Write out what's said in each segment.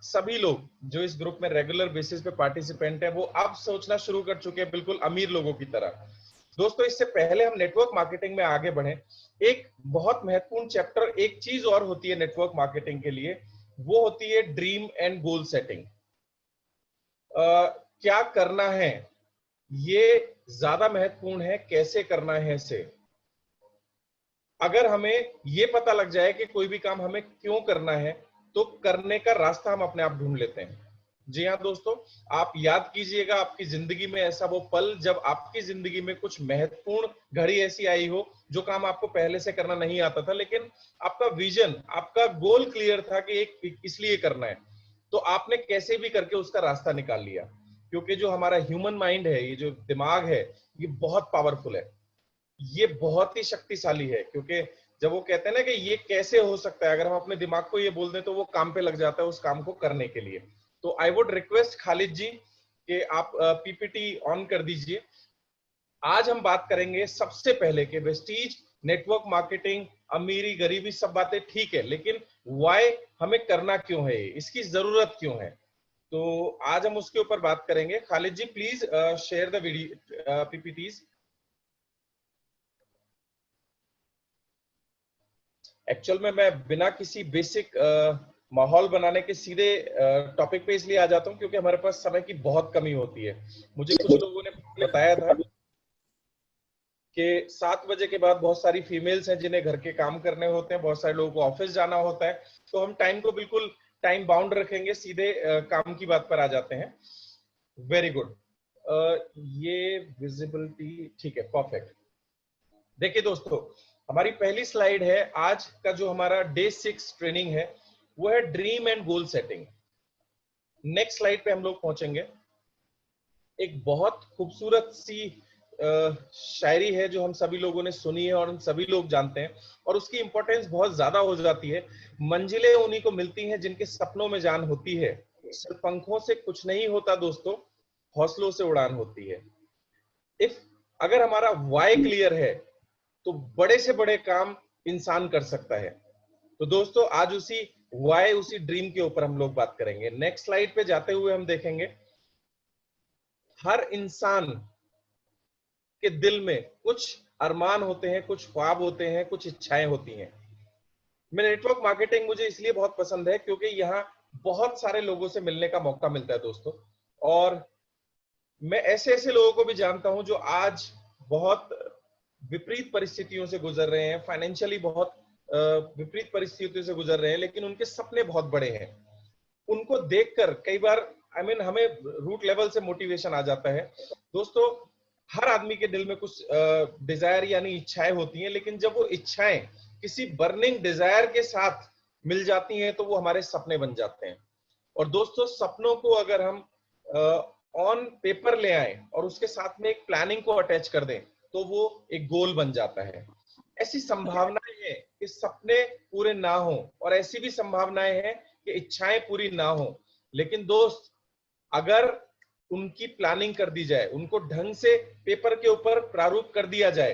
सभी लोग जो इस ग्रुप में रेगुलर बेसिस पे पार्टिसिपेंट है वो अब सोचना शुरू कर चुके हैं बिल्कुल अमीर लोगों की तरह। दोस्तों इससे पहले हम नेटवर्क मार्केटिंग में आगे बढ़े, एक बहुत महत्वपूर्ण चैप्टर, एक चीज और होती है नेटवर्क मार्केटिंग के लिए, वो होती है ड्रीम एंड गोल सेटिंग। क्या करना है ये ज्यादा महत्वपूर्ण है, कैसे करना है से। अगर हमें ये पता लग जाए कि कोई भी काम हमें क्यों करना है तो करने का रास्ता हम अपने आप ढूंढ लेते हैं। जी हाँ दोस्तों, आप याद कीजिएगा आपकी जिंदगी में ऐसा वो पल जब आपकी जिंदगी में कुछ महत्वपूर्ण घड़ी ऐसी आई हो जो काम आपको पहले से करना नहीं आता था, लेकिन आपका विजन, आपका गोल क्लियर था कि एक इसलिए करना है, तो आपने कैसे भी करके उसका रास्ता निकाल लिया। क्योंकि जो हमारा ह्यूमन माइंड है, ये जो दिमाग है, ये बहुत पावरफुल है, ये बहुत ही शक्तिशाली है। क्योंकि जब वो कहते हैं ना कि ये कैसे हो सकता है, अगर हम अपने दिमाग को ये बोल दें तो वो काम पे लग जाता है उस काम को करने के लिए। तो आई वुड रिक्वेस्ट खालिद जी कि आप पीपीटी ऑन कर दीजिए। आज हम बात करेंगे सबसे पहले कि वेस्टीज, नेटवर्क मार्केटिंग, अमीरी गरीबी सब बातें ठीक है, लेकिन व्हाई, हमें करना क्यों है, इसकी जरूरत क्यों है। तो आज हम उसके ऊपर बात करेंगे। Khalid ji please share the video PPTs. Actual में मैं बिना किसी बेसिक माहौल बनाने के सीधे टॉपिक पे इसलिए आ जाता हूँ क्योंकि हमारे पास समय की बहुत कमी होती है। मुझे कुछ लोगों ने बताया था कि 7 बजे के बाद बहुत सारी फीमेल्स हैं जिन्हें घर के काम करने होते हैं, बहुत सारे लोगों को ऑफिस जाना होता है, तो हम टाइम को बिल्कुल टाइम बाउंड रखेंगे, सीधे काम की बात पर आ जाते हैं। Very good. ये विजिबिलिटी ठीक है, परफेक्ट। देखिए दोस्तों, हमारी पहली स्लाइड है, आज का जो हमारा डे 6 ट्रेनिंग है वो है dream and goal setting. Next slide पे हम लोग पहुंचेंगे। एक बहुत खूबसूरत सी शायरी है जो हम सभी लोगों ने सुनी है और हम सभी लोग जानते हैं, और उसकी इंपॉर्टेंस बहुत ज्यादा हो जाती है। मंजिलें उन्हीं को मिलती हैं जिनके सपनों में जान होती है, सिर्फ पंखों से कुछ नहीं होता दोस्तों, हौसलों से उड़ान होती है। इफ अगर हमारा वाई क्लियर है तो बड़े से बड़े काम इंसान कर सकता है। तो दोस्तों आज उसी वाई, उसी ड्रीम के ऊपर हम लोग बात करेंगे। नेक्स्ट स्लाइड पे जाते हुए हम देखेंगे, हर इंसान के दिल में कुछ अरमान होते हैं, कुछ ख्वाब होते हैं, कुछ इच्छाएं होती हैं। मैं नेटवर्क मार्केटिंग मुझे इसलिए बहुत पसंद है क्योंकि यहाँ बहुत सारे लोगों से मिलने का मौका मिलता है दोस्तों, और मैं ऐसे ऐसे लोगों को भी जानता हूं जो आज बहुत विपरीत परिस्थितियों से गुजर रहे हैं, फाइनेंशियली बहुत विपरीत परिस्थितियों से गुजर रहे हैं, लेकिन उनके सपने बहुत बड़े हैं। उनको देखकर कई बार हमें रूट लेवल से मोटिवेशन आ जाता है। दोस्तों हर आदमी के दिल में कुछ डिजायर यानी इच्छाएं होती हैं, लेकिन जब वो इच्छाएं किसी बर्निंग डिजायर के साथ मिल जाती हैं तो वो हमारे सपने बन जाते हैं। और दोस्तों सपनों को अगर हम ऑन पेपर ले आए और उसके साथ में एक प्लानिंग को अटैच कर दें तो वो एक गोल बन जाता है। ऐसी संभावनाएं हैं कि सपने पूरे ना हो, और ऐसी भी संभावनाएं हैं कि इच्छाएं पूरी ना हो, लेकिन दोस्त अगर उनकी प्लानिंग कर दी जाए, उनको ढंग से पेपर के ऊपर प्रारूप कर दिया जाए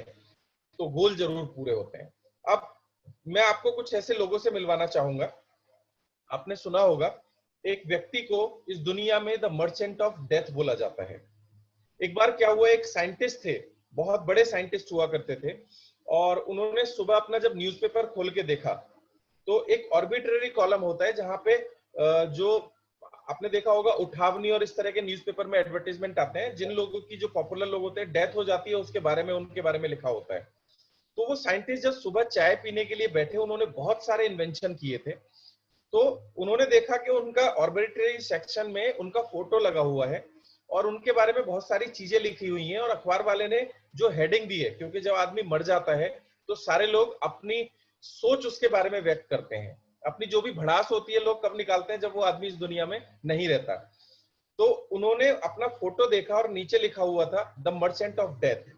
तो गोल जरूर पूरे होते हैं। अब मैं आपको कुछ ऐसे लोगों से मिलवाना चाहूंगा। आपने सुना होगा एक व्यक्ति को इस दुनिया में द मर्चेंट ऑफ डेथ बोला जाता है। एक बार क्या हुआ, एक साइंटिस्ट थे, बहुत बड़े साइंटिस्ट हुआ करते थे, और उन्होंने सुबह अपना जब न्यूज़पेपर खोल के देखा तो एक ऑर्बिट्ररी कॉलम होता है जहां पे जो आपने देखा होगा उठावनी और इस तरह के न्यूज़पेपर में एडवर्टाइजमेंट आते हैं, जिन लोगों की, जो पॉपुलर लोग होते हैं, डेथ हो जाती है उसके बारे में, उनके बारे में लिखा होता है। तो वो साइंटिस्ट जब सुबह चाय पीने के लिए बैठे, उन्होंने बहुत सारे इन्वेंशन किए थे, तो उन्होंने देखा कि उनका ऑर्बिट्ररी सेक्शन में उनका फोटो लगा हुआ है और उनके बारे में बहुत सारी चीजें लिखी हुई हैं, और अखबार वाले ने जो हेडिंग दी है, क्योंकि जब आदमी मर जाता है तो सारे लोग अपनी सोच उसके बारे में व्यक्त करते हैं, अपनी जो भी भड़ास होती है लोग कब निकालते हैं, जब वो आदमी इस दुनिया में नहीं रहता। तो उन्होंने अपना फोटो देखा और नीचे लिखा हुआ था द मर्चेंट ऑफ डेथ,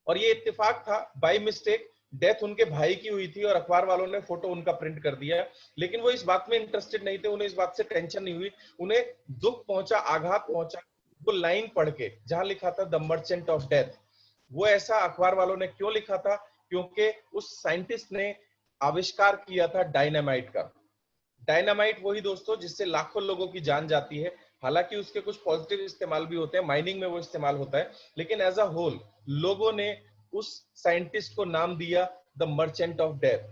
और ये इत्तेफाक था, बाय मिस्टेक डेथ उनके भाई की हुई थी और अखबार वालों ने फोटो उनका प्रिंट कर दिया। लेकिन वो इस बात में इंटरेस्टेड नहीं थे, उन्हें इस बात से टेंशन नहीं हुई, उन्हें दुख पहुंचा, आघात पहुंचा वो लाइन पढ़ के जहां लिखा था द मर्चेंट ऑफ डेथ। वो ऐसा अखबार वालों ने क्यों लिखा था? क्योंकि उस साइंटिस्ट ने आविष्कार किया था डायनामाइट का। डायनामाइट वही दोस्तों जिससे लाखों लोगों की जान जाती है। हालांकि उसके कुछ पॉजिटिव इस्तेमाल भी होते हैं, माइनिंग में वो इस्तेमाल होता है, लेकिन एज अ होल लोगों ने उस साइंटिस्ट को नाम दिया द मर्चेंट ऑफ डेथ।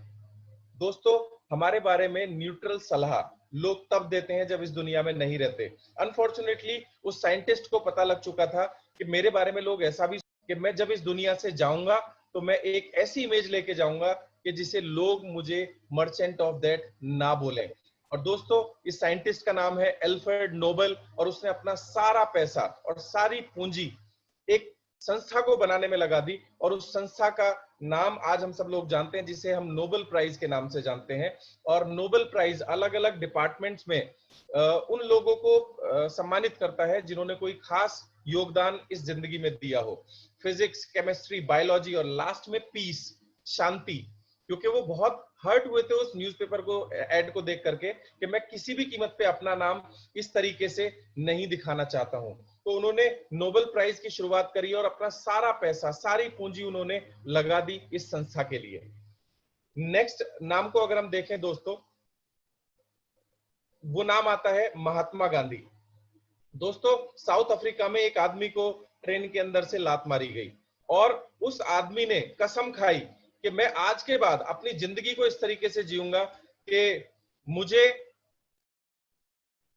दोस्तों, हमारे बारे में न्यूट्रल सलाह लोग तब देते हैं जब इस दुनिया में नहीं रहते। अनफॉर्चुनेटली उस साइंटिस्ट को पता लग चुका था कि मेरे बारे में लोग ऐसा भी कि मैं जब इस दुनिया से जाऊंगा तो मैं एक ऐसी इमेज लेके जाऊंगा कि जिसे लोग मुझे मर्चेंट ऑफ दैट ना बोलें। और दोस्तों, इस साइंटिस्ट का नाम है एल्फ्रेड नोबेल, और उसने अपना सारा पैसा और सारी पूंजी एक संस्था को बनाने में लगा दी, और उस संस्था का नाम आज हम सब लोग जानते हैं, जिसे हम नोबेल प्राइज के नाम से जानते हैं। और नोबेल प्राइज अलग अलग डिपार्टमेंट्स में उन लोगों को सम्मानित करता है जिन्होंने कोई खास योगदान इस जिंदगी में दिया हो। फिजिक्स, केमिस्ट्री, बायोलॉजी, और लास्ट में पीस, शांति। क्योंकि वो बहुत हर्ट हुए थे उस न्यूज़पेपर को एड को देख करके कि मैं किसी भी कीमत पे अपना नाम इस तरीके से नहीं दिखाना चाहता हूं। तो उन्होंने नोबेल प्राइज की शुरुआत करी और अपना सारा पैसा, सारी पूंजी उन्होंने लगा दी इस संस्था के लिए। नेक्स्ट नाम को अगर हम देखें दोस्तों, वो नाम आता है महात्मा गांधी। दोस्तों, साउथ अफ्रीका में एक आदमी को ट्रेन के अंदर से लात मारी गई, और उस आदमी ने कसम खाई कि मैं आज के बाद अपनी जिंदगी को इस तरीके से जीऊंगा कि मुझे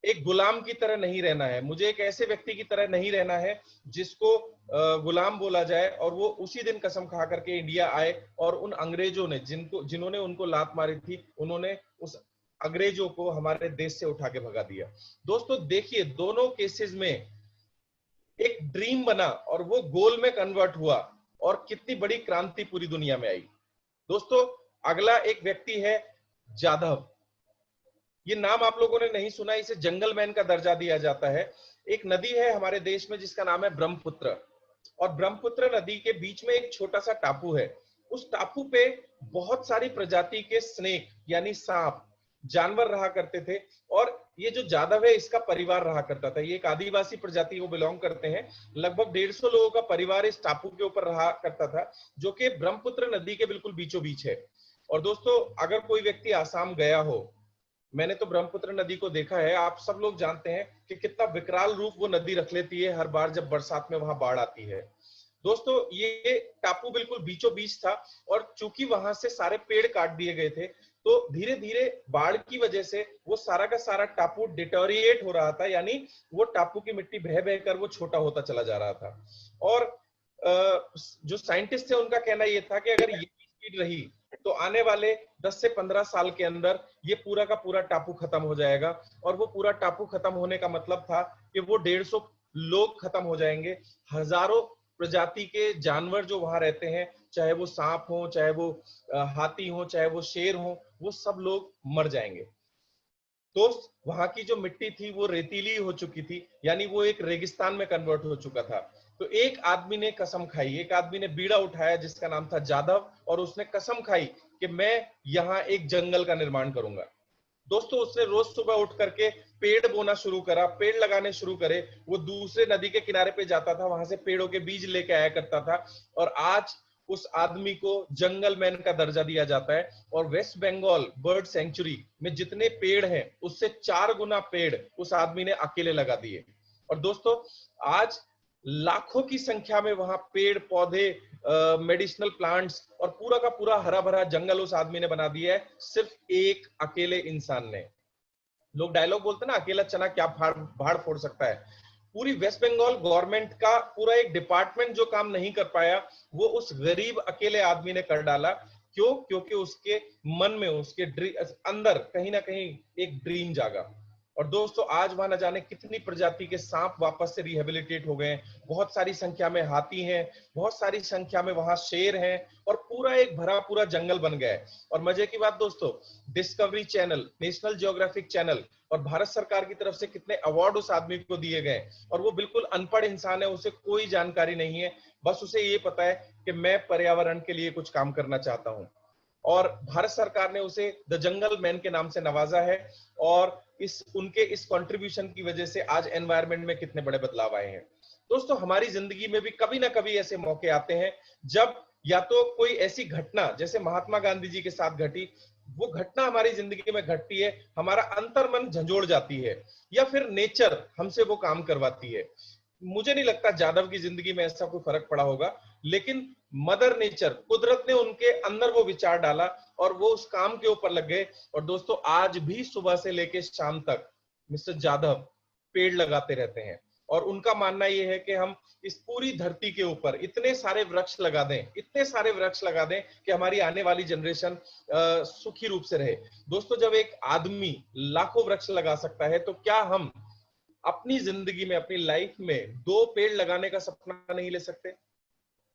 एक गुलाम की तरह नहीं रहना है, मुझे एक ऐसे व्यक्ति की तरह नहीं रहना है जिसको गुलाम बोला जाए। और वो उसी दिन कसम खा करके इंडिया आए, और उन अंग्रेजों ने जिन्होंने उनको लात मारी थी, उन्होंने उस अंग्रेजों को हमारे देश से उठा के भगा दिया। दोस्तों देखिए, दोनों केसेस में एक ड्रीम बना और वो गोल में कन्वर्ट हुआ, और कितनी बड़ी क्रांति पूरी दुनिया में आई। दोस्तों, अगला एक व्यक्ति है जाधव। ये नाम आप लोगों ने नहीं सुना, इसे जंगल मैन का दर्जा दिया जाता है। एक नदी है हमारे देश में जिसका नाम है ब्रह्मपुत्र, और ब्रह्मपुत्र नदी के बीच में एक छोटा सा टापू है। उस टापू पे बहुत सारी प्रजाति के स्नेक यानी सांप, जानवर रहा करते थे। और ये जो जादव है, इसका परिवार रहा करता था। ये एक आदिवासी प्रजाति को बिलोंग करते हैं। लगभग 150 लोगों का परिवार इस टापू के ऊपर रहा करता था, जो कि ब्रह्मपुत्र नदी के बिल्कुल बीचों बीच है। और दोस्तों, अगर कोई व्यक्ति आसाम गया हो, मैंने तो ब्रह्मपुत्र नदी को देखा है, आप सब लोग जानते हैं कि कितना विकराल रूप वो नदी रख लेती है हर बार जब बरसात में वहां बाढ़ आती है। दोस्तों, ये टापू बिल्कुल बीचों बीच था, और चूंकि वहां से सारे पेड़ काट दिए गए थे, तो धीरे धीरे बाढ़ की वजह से वो सारा का सारा टापू डिटोरिएट हो रहा था, यानी वो टापू की मिट्टी बह बहकर वो छोटा होता चला जा रहा था। और जो साइंटिस्ट थे उनका कहना ये था कि अगर ये स्पीड रही तो आने वाले 10 से 15 साल के अंदर ये पूरा का पूरा टापू खत्म हो जाएगा। और वो पूरा टापू खत्म होने का मतलब था कि वो 150 लोग खत्म हो जाएंगे, हजारों प्रजाति के जानवर जो वहां रहते हैं, चाहे वो सांप हो, चाहे वो हाथी हो, चाहे वो शेर हो, वो सब लोग मर जाएंगे। तो वहां की जो मिट्टी थी वो रेतीली हो चुकी थी, यानी वो एक रेगिस्तान में कन्वर्ट हो चुका था। तो एक आदमी ने कसम खाई, एक आदमी ने बीड़ा उठाया जिसका नाम था जादव, और उसने कसम खाई कि मैं यहाँ एक जंगल का निर्माण करूंगा। दोस्तों, उसने रोज सुबह उठ करके पेड़ बोना शुरू करा, पेड़ लगाने शुरू करे। वो दूसरे नदी के किनारे पे जाता था, वहां से पेड़ों के बीज लेके आया करता था, और आज उस आदमी को जंगल मैन का दर्जा दिया जाता है। और वेस्ट बंगाल बर्ड सेंचुरी में जितने पेड़ हैं, उससे 4 गुना पेड़ उस आदमी ने अकेले लगा दिए। और दोस्तों, आज लाखों की संख्या में वहां पेड़ पौधे, मेडिसिनल प्लांट्स और पूरा का पूरा हरा भरा जंगल उस आदमी ने बना दिया है, सिर्फ एक अकेले इंसान ने। लोग डायलॉग बोलते हैं ना, अकेला चना क्या भाड़ फोड़ सकता है। पूरी वेस्ट बंगाल गवर्नमेंट का पूरा एक डिपार्टमेंट जो काम नहीं कर पाया, वो उस गरीब अकेले आदमी ने कर डाला। क्यों? क्योंकि उसके मन में, उसके अंदर कहीं ना कहीं एक ड्रीम जागा। और दोस्तों, आज वहां न जाने कितनी प्रजाति के सांप वापस से रिहेबिलिटेट हो गए हैं, बहुत सारी संख्या में हाथी हैं, बहुत सारी संख्या में वहां शेर हैं, और पूरा एक भरा पूरा जंगल बन गया है। और मजे की बात दोस्तों, discovery channel, national geographic channel और भारत सरकार की तरफ से कितने अवार्ड उस आदमी को दिए गए। और वो बिल्कुल अनपढ़ इंसान है, उसे कोई जानकारी नहीं है, बस उसे ये पता है कि मैं पर्यावरण के लिए कुछ काम करना चाहता हूं। और भारत सरकार ने उसे द जंगल मैन के नाम से नवाजा है, और उनके इस कंट्रीब्यूशन की वजह से आज एनवायरनमेंट में कितने बड़े बदलाव आए हैं। दोस्तों, हमारी जिंदगी में भी कभी ना कभी ऐसे मौके आते हैं जब या तो कोई ऐसी घटना जैसे महात्मा गांधी जी के साथ घटी, वो घटना हमारी जिंदगी में घटती है, हमारा अंतर्मन झंझोड़ जाती है, या फिर नेचर हमसे वो काम करवाती है। मुझे नहीं लगता जादव की जिंदगी में ऐसा कोई फर्क पड़ा होगा, लेकिन मदर नेचर, कुदरत ने उनके अंदर वो विचार डाला और वो उस काम के ऊपर लग गए। और दोस्तों आज भी सुबह से लेकर शाम तक मिस्टर जादव पेड़ लगाते रहते हैं, और उनका मानना ये है कि हम इस पूरी धरती के ऊपर इतने सारे वृक्ष लगा दें, इतने सारे वृक्ष लगा दें कि हमारी आने वाली जनरेशन सुखी रूप से रहे। दोस्तों जब एक आदमी लाखों वृक्ष लगा सकता है, तो क्या हम अपनी जिंदगी में, अपनी लाइफ में 2 पेड़ लगाने का सपना नहीं ले सकते?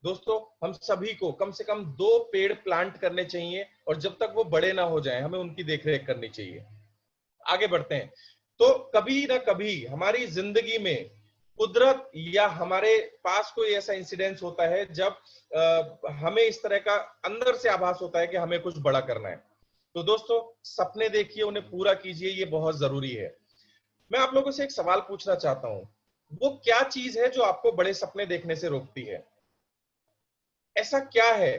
दोस्तों हम सभी को कम से कम 2 पेड़ प्लांट करने चाहिए, और जब तक वो बड़े ना हो जाएं हमें उनकी देखरेख करनी चाहिए। आगे बढ़ते हैं। तो कभी ना कभी हमारी जिंदगी में कुदरत या हमारे पास कोई ऐसा इंसिडेंस होता है जब हमें इस तरह का अंदर से आभास होता है कि हमें कुछ बड़ा करना है। तो दोस्तों सपने देखिए, उन्हें पूरा कीजिए, ये बहुत जरूरी है। मैं आप लोगों से एक सवाल पूछना चाहता हूं, वो क्या चीज है जो आपको बड़े सपने देखने से रोकती है? ऐसा क्या है?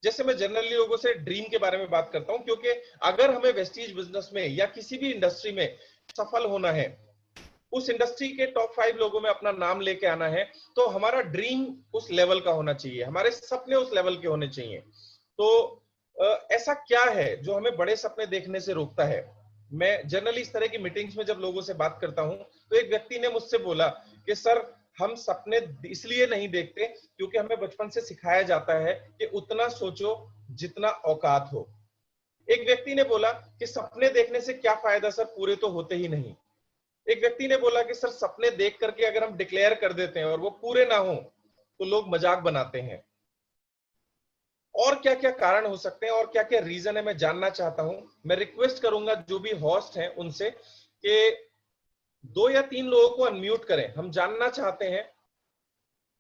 जैसे मैं जनरली लोगों से ड्रीम के बारे में बात करता हूं, क्योंकि अगर हमें वेस्टीज बिजनेस में या किसी भी इंडस्ट्री में सफल होना है, उस इंडस्ट्री के टॉप 5 लोगों में अपना नाम लेके आना है, तो हमारा ड्रीम उस लेवल का होना चाहिए, हमारे सपने उस लेवल के होने चाहिए। तो ऐसा क्या है जो हमें बड़े सपने देखने से रोकता है? मैं जनरली इस तरह की मीटिंग्स में जब लोगों से बात करता हूं, तो एक व्यक्ति ने मुझसे बोला कि सर हम सपने इसलिए नहीं देखते क्योंकि हमें बचपन से सिखाया जाता है कि उतना सोचो जितना औकात हो। एक व्यक्ति ने बोला कि सपने देखने से क्या फायदा सर, पूरे तो होते ही नहीं। एक व्यक्ति ने बोला कि सर सपने देख करके अगर हम डिक्लेयर कर देते हैं और वो पूरे ना हो तो लोग मजाक बनाते हैं। और क्या क्या कारण हो सकते हैं और क्या क्या रीजन है, मैं जानना चाहता हूं। मैं रिक्वेस्ट करूंगा जो भी होस्ट हैं उनसे कि 2 या 3 लोगों को अनम्यूट करें। हम जानना चाहते हैं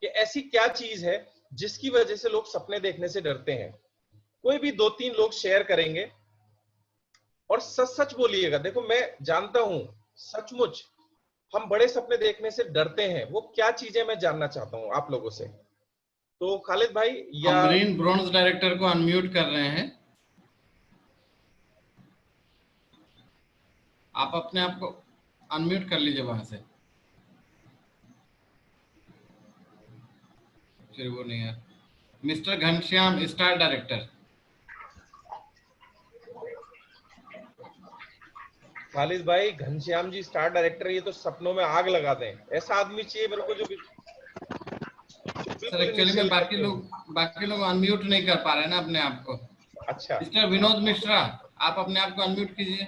कि ऐसी क्या चीज है जिसकी वजह से लोग सपने देखने से डरते हैं। कोई भी 2-3 लोग शेयर करेंगे, और सच सच बोलिएगा। देखो मैं जानता हूं सचमुच हम बड़े सपने देखने से डरते हैं, वो क्या चीजें मैं जानना चाहता हूं आप लोगों से। तो खालिद भाई या अमरीन ब्रॉन्ज डायरेक्टर को अनम्यूट कर रहे हैं, आप अपने आप को अनम्यूट कर लीजिए वहां से। फिर वो नहीं है। Mister Ghanshyam star director. Khalid भाई, घनश्याम जी स्टार डायरेक्टर, ये तो सपनों में आग लगा दें। ऐसा आदमी चाहिए मेरे को जो सर एक्चुअली में बाकी लोग अनम्यूट नहीं कर पा रहे हैं ना अपने आप को। अच्छा मिस्टर विनोद मिश्रा, आप अपने आप को अनम्यूट कीजिए।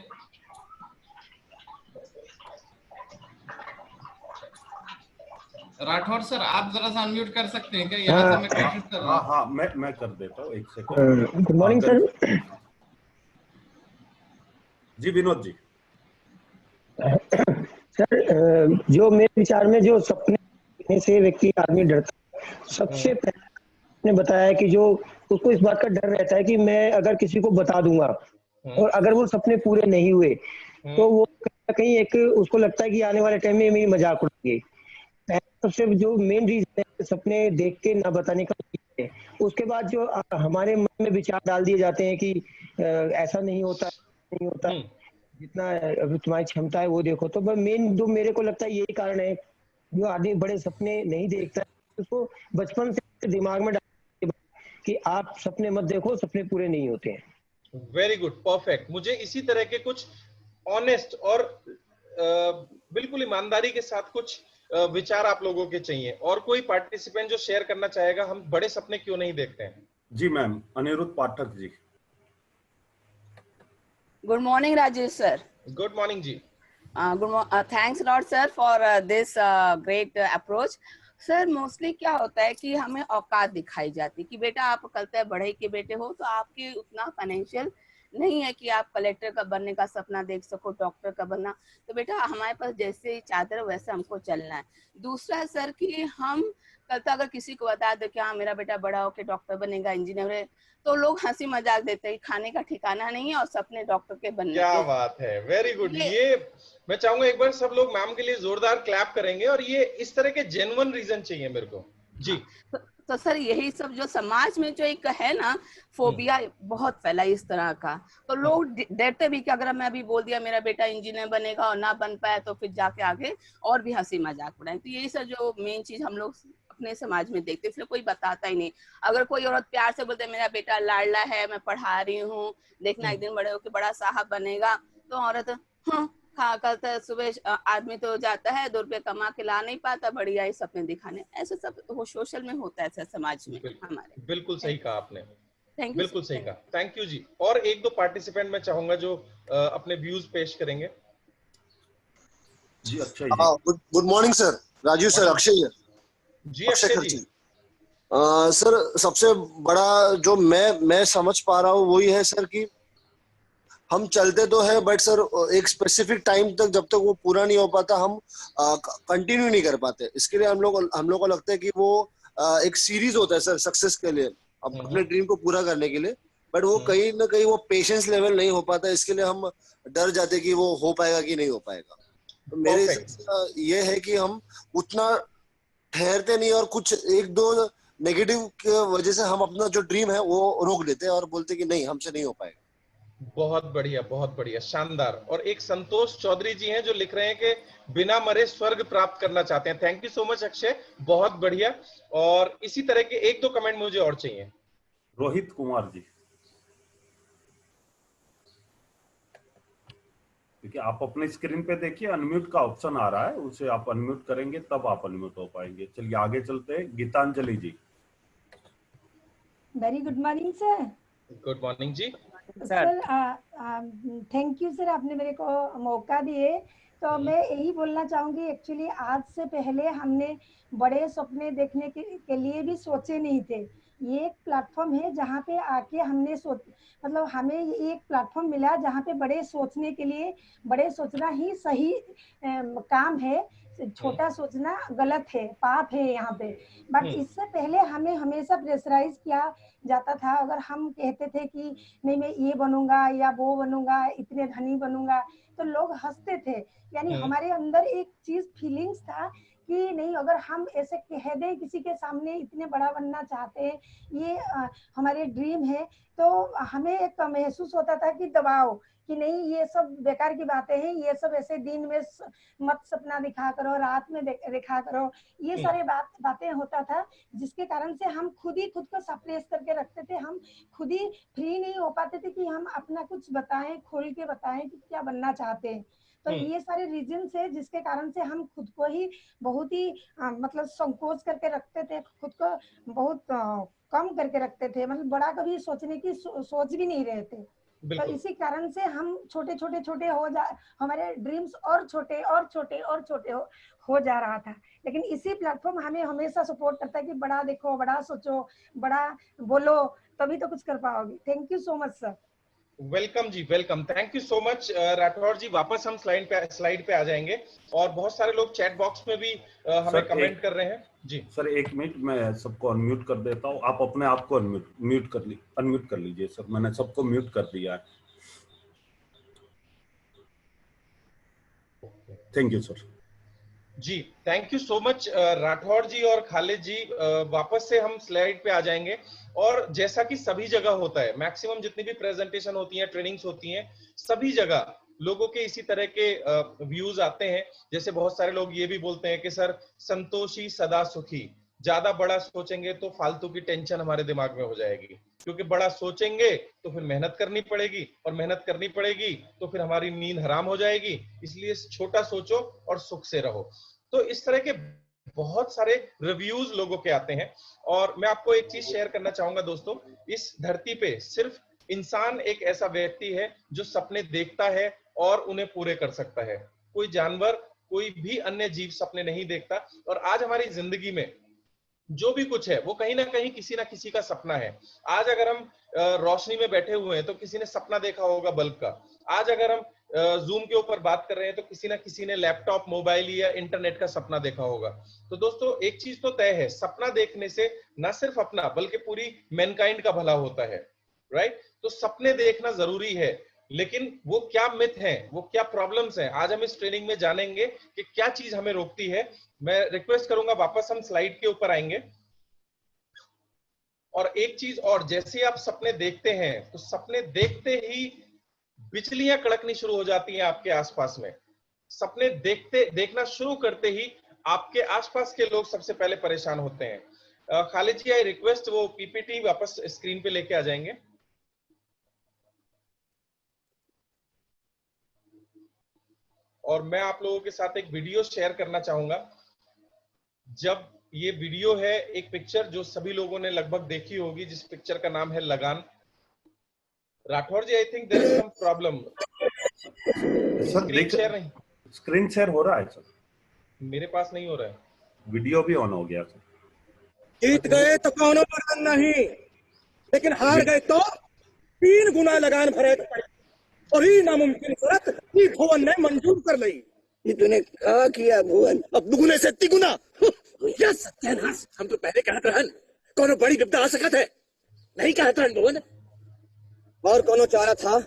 राठौर सर आप जरा सा अनम्यूट कर सकते हैं क्या? यहाँ से मैं कोशिश कर रहा हूँ। हाँ मैं कर देता हूँ, एक सेकंड। Good morning sir. जी विनोद जी। सर जो मेरे विचार में जो सपने देखने से व्यक्ति आदमी डरता है, सबसे पहले आपने बताया कि जो उसको इस बात का डर रहता है कि मैं अगर किसी को बता दूंगा और अगर वो सपने पूरे नहीं हुए तो वो कहीं ना कहीं एक उसको लगता है कि आने वाले टाइम में मेरी मजाक उड़ाएंगे। सबसे जो मेन रीजन है सपने देख के ना बताने का है। उसके बाद जो हमारे मन में विचार डाल दिए जाते हैं कि ऐसा नहीं होता जितना अभी तुम्हारी क्षमता है वो देखो। तो मेन जो मेरे को लगता है यही कारण है जो आदमी बड़े सपने नहीं देखता है, उसको बचपन से दिमाग में डाल कि आप सपने मत देखो, सपने पूरे नहीं होते हैं। Very good, perfect. मुझे इसी तरह के कुछ ऑनेस्ट और बिल्कुल ईमानदारी के साथ कुछ विचार आप लोगों के चाहिए। और कोई पार्टिसिपेंट जो शेयर करना चाहेगा हम बड़े सपने क्यों नहीं देखते हैं? जी ma'am, Anirudh Pathak ji. Good morning, Rajesh sir. Good morning जी। Thanks a lot sir for this great approach. Sir mostly क्या होता है कि हमें औकात दिखाई जाती है कि बेटा आप कल बढ़ई के बेटे हो तो आपके उतना फाइनेंशियल नहीं है कि आप कलेक्टर का बनने का सपना देख सको, डॉक्टर का बनना। तो बेटा हमारे पास जैसे चादर वैसे हमको चलना है। दूसरा सर कि हम कल अगर किसी को बता दो कि हाँ मेरा बेटा बड़ा होकर डॉक्टर बनेगा, इंजीनियर है, तो लोग हंसी मजाक देते हैं, खाने का ठिकाना नहीं है और सपने डॉक्टर के बनने। क्या बात है, वेरी गुड। ये मैं चाहूंगा एक बार सब लोग मैम के लिए जोरदार क्लैप करेंगे। और ये इस तरह के जेन्युइन रीजन चाहिए मेरे को जी। तो सर यही सब जो समाज में जो एक है ना फोबिया बहुत फैला इस तरह का, तो लोग डरते भी कि अगर मैं अभी बोल दिया मेरा बेटा इंजीनियर बनेगा और ना बन पाया तो फिर जाके आगे और भी हंसी मजाक उड़ाए। तो यही सर जो मेन चीज हम लोग अपने समाज में देखते, इसलिए कोई बताता ही नहीं। अगर कोई औरत प्यार से बोलते मेरा बेटा लाडला है, मैं पढ़ा रही हूँ, देखना एक दिन बड़े होकर बड़ा साहब बनेगा, तो औरत हाँ कल सुबह आदमी तो जाता है 2 रुपये कमा के ला नहीं पाता, बढ़िया ही सपने दिखाने, ऐसे सब वो सोशल में होता है सर समाज में हमारे। बिल्कुल सही कहा आपने, थैंक यू। बिल्कुल सही कहा, थैंक यू जी। और 1-2 पार्टिसिपेंट मैं चाहूंगा जो अपने व्यूज पेश करेंगे। जी Akshay ji. Good morning sir, Raju sir, Akshay ji Akshay ji. Sir सबसे बड़ा जो मैं समझ पा रहा हूँ वही है सर कि हम चलते तो है बट सर एक स्पेसिफिक टाइम तक जब तक वो पूरा नहीं हो पाता हम कंटिन्यू नहीं कर पाते। इसके लिए हम लोग को लगता है कि वो एक सीरीज होता है सर सक्सेस के लिए, अपने ड्रीम को पूरा करने के लिए, बट वो कहीं ना कहीं वो पेशेंस लेवल नहीं हो पाता। इसके लिए हम डर जाते कि वो हो पाएगा कि नहीं हो पाएगा। तो मेरे हिसाब से ये है कि हम उतना ठहरते नहीं और कुछ 1-2 नेगेटिव की वजह से हम अपना जो ड्रीम है वो रोक देते हैं और बोलते कि नहीं हमसे नहीं हो पाएगा। बहुत बढ़िया, शानदार। और एक संतोष चौधरी जी हैं जो लिख रहे हैं कि बिना मरे स्वर्ग प्राप्त करना चाहते हैं। Thank you so much Akshay, बहुत बढ़िया। और इसी तरह के 1-2 कमेंट मुझे और चाहिए। रोहित कुमार जी, क्योंकि आप अपने स्क्रीन पे देखिए अनम्यूट का ऑप्शन आ रहा है, उसे आप अनम्यूट करेंगे तब आप अनम्यूट हो पाएंगे। चलिए आगे चलते हैं। Gitanjali ji. Very good morning sir. Good morning जी। सर थैंक यू सर, आपने मेरे को मौका दिए। तो मैं यही बोलना चाहूंगी, एक्चुअली आज से पहले हमने बड़े सपने देखने के लिए भी सोचे नहीं थे। ये एक प्लेटफॉर्म है जहाँ पे आके हमने मतलब हमें ये एक प्लेटफॉर्म मिला जहाँ पे बड़े सोचने के लिए, बड़े सोचना ही सही काम है, छोटा सोचना गलत है, पाप है यहाँ पे। बट इससे पहले हमें हमेशा प्रेशराइज किया जाता था। अगर हम कहते थे कि नहीं मैं ये बनूंगा या वो बनूंगा, इतने धनी बनूंगा, तो लोग हंसते थे। यानी हमारे अंदर एक चीज फीलिंग्स था कि नहीं अगर हम ऐसे कह दें किसी के सामने इतने बड़ा बनना चाहते हैं, ये हमारे ड्रीम है, तो हमें एक महसूस होता था कि दबाव, कि नहीं ये सब बेकार की बातें हैं, ये सब ऐसे दिन में मत सपना दिखा करो, रात में दिखा करो, ये सारे बातें होता था, जिसके कारण से हम खुद को सप्रेस करके रखते थे। हम खुद ही फ्री नहीं हो पाते थे कि हम अपना कुछ बताएं, खोल के बताएं कि क्या बनना चाहते हैं। तो ये सारे रीजन है जिसके कारण से हम खुद को ही बहुत ही मतलब संकोच करके रखते थे, खुद को बहुत कम करके रखते थे, मतलब बड़ा कभी सोचने की सोच भी नहीं रहे थे। तो इसी कारण से हम छोटे हमारे ड्रीम्स और छोटे हो जा रहा था। लेकिन इसी प्लेटफॉर्म हमें हमेशा सपोर्ट करता है कि बड़ा देखो, बड़ा सोचो, बड़ा बोलो, तभी तो कुछ कर पाओगे। Thank you so much sir. Welcome जी, welcome, thank you so much Rathore ji. वापस हम स्लाइड पे आ जाएंगे और बहुत सारे लोग चैट बॉक्स में भी हमें कमेंट कर रहे हैं जी। सर 1 मिनट, मैं सबको अनम्यूट कर देता हूँ, आप अपने आप को अनम्यूट कर लीजिए सर। मैंने सबको म्यूट कर दिया है। Thank you sir ji. Thank you so much Rathore ji और खालिद जी। वापस से हम स्लाइड पे आ जाएंगे और जैसा कि सभी जगह होता है, मैक्सिमम जितनी भी प्रेजेंटेशन होती हैं, ट्रेनिंग्स होती हैं, सभी जगह लोगों के इसी तरह के व्यूज आते हैं। जैसे बहुत सारे लोग ये भी बोलते हैं कि सर संतोषी सदा सुखी, ज्यादा बड़ा सोचेंगे तो फालतू की टेंशन हमारे दिमाग में हो जाएगी, क्योंकि बड़ा सोचेंगे तो फिर मेहनत करनी पड़ेगी और मेहनत करनी पड़ेगी तो फिर हमारी नींद हराम हो जाएगी, इसलिए छोटा सोचो और सुख से रहो। तो इस तरह के बहुत सारे रिव्यूज लोगों के आते हैं और मैं आपको एक चीज शेयर करना चाहूंगा दोस्तों, इस धरती पे सिर्फ इंसान एक ऐसा व्यक्ति है जो सपने देखता है और उन्हें पूरे कर सकता है। कोई जानवर, कोई भी अन्य जीव सपने नहीं देखता। और आज हमारी जिंदगी में जो भी कुछ है वो कहीं ना कहीं किसी ना किसी का सपना है। आज अगर हम रोशनी में बैठे हुए हैं तो किसी ने सपना देखा होगा बल्ब का। आज अगर हम जूम के ऊपर बात कर रहे हैं तो किसी ना किसी ने लैपटॉप, मोबाइल या इंटरनेट का सपना देखा होगा। तो दोस्तों एक चीज तो तय है, सपना देखने से ना सिर्फ अपना बल्कि पूरी मैनकाइंड का भला होता है, राइट? तो सपने देखना जरूरी है, लेकिन वो क्या मिथ हैं, वो क्या प्रॉब्लम्स हैं, आज हम इस ट्रेनिंग में जानेंगे कि क्या चीज हमें रोकती है। मैं रिक्वेस्ट करूंगा वापस हम स्लाइड के ऊपर आएंगे। और एक चीज और, जैसे आप सपने देखते हैं तो सपने देखते ही बिजलियां कड़कनी शुरू हो जाती हैं आपके आसपास में। सपने देखना शुरू करते ही आपके आसपास के लोग सबसे पहले परेशान होते हैं। खालिद जी, आई रिक्वेस्ट वो पीपीटी वापस स्क्रीन पे लेके आ जाएंगे। और मैं आप लोगों के साथ एक वीडियो शेयर करना चाहूंगा। जब ये वीडियो है, एक पिक्चर जो सभी लोगों ने लगभग देखी होगी, जिस पिक्चर का नाम है Lagaan. Rathore ji, I think there is some problem. Screen share नहीं, स्क्रीन शेयर हो रहा है सर, मेरे पास नहीं हो रहा है। वीडियो भी ऑन हो गया सर। जीत गए तो कौनो लगान नहीं, लेकिन हार गए तो 3 गुना लगान भरे तो पड़े। और ही नामुमकिन शर्त ही भुवन ने मंजूर कर ली। ये तूने कहा किया भुवन, अब दुगुने से तिगुना। यह सत्यानाश, हम तो पहले कहत रहन कोनो बड़ी विपदा आ सकत है, नहीं कहत रहन भुवन। और कोनो चारा था?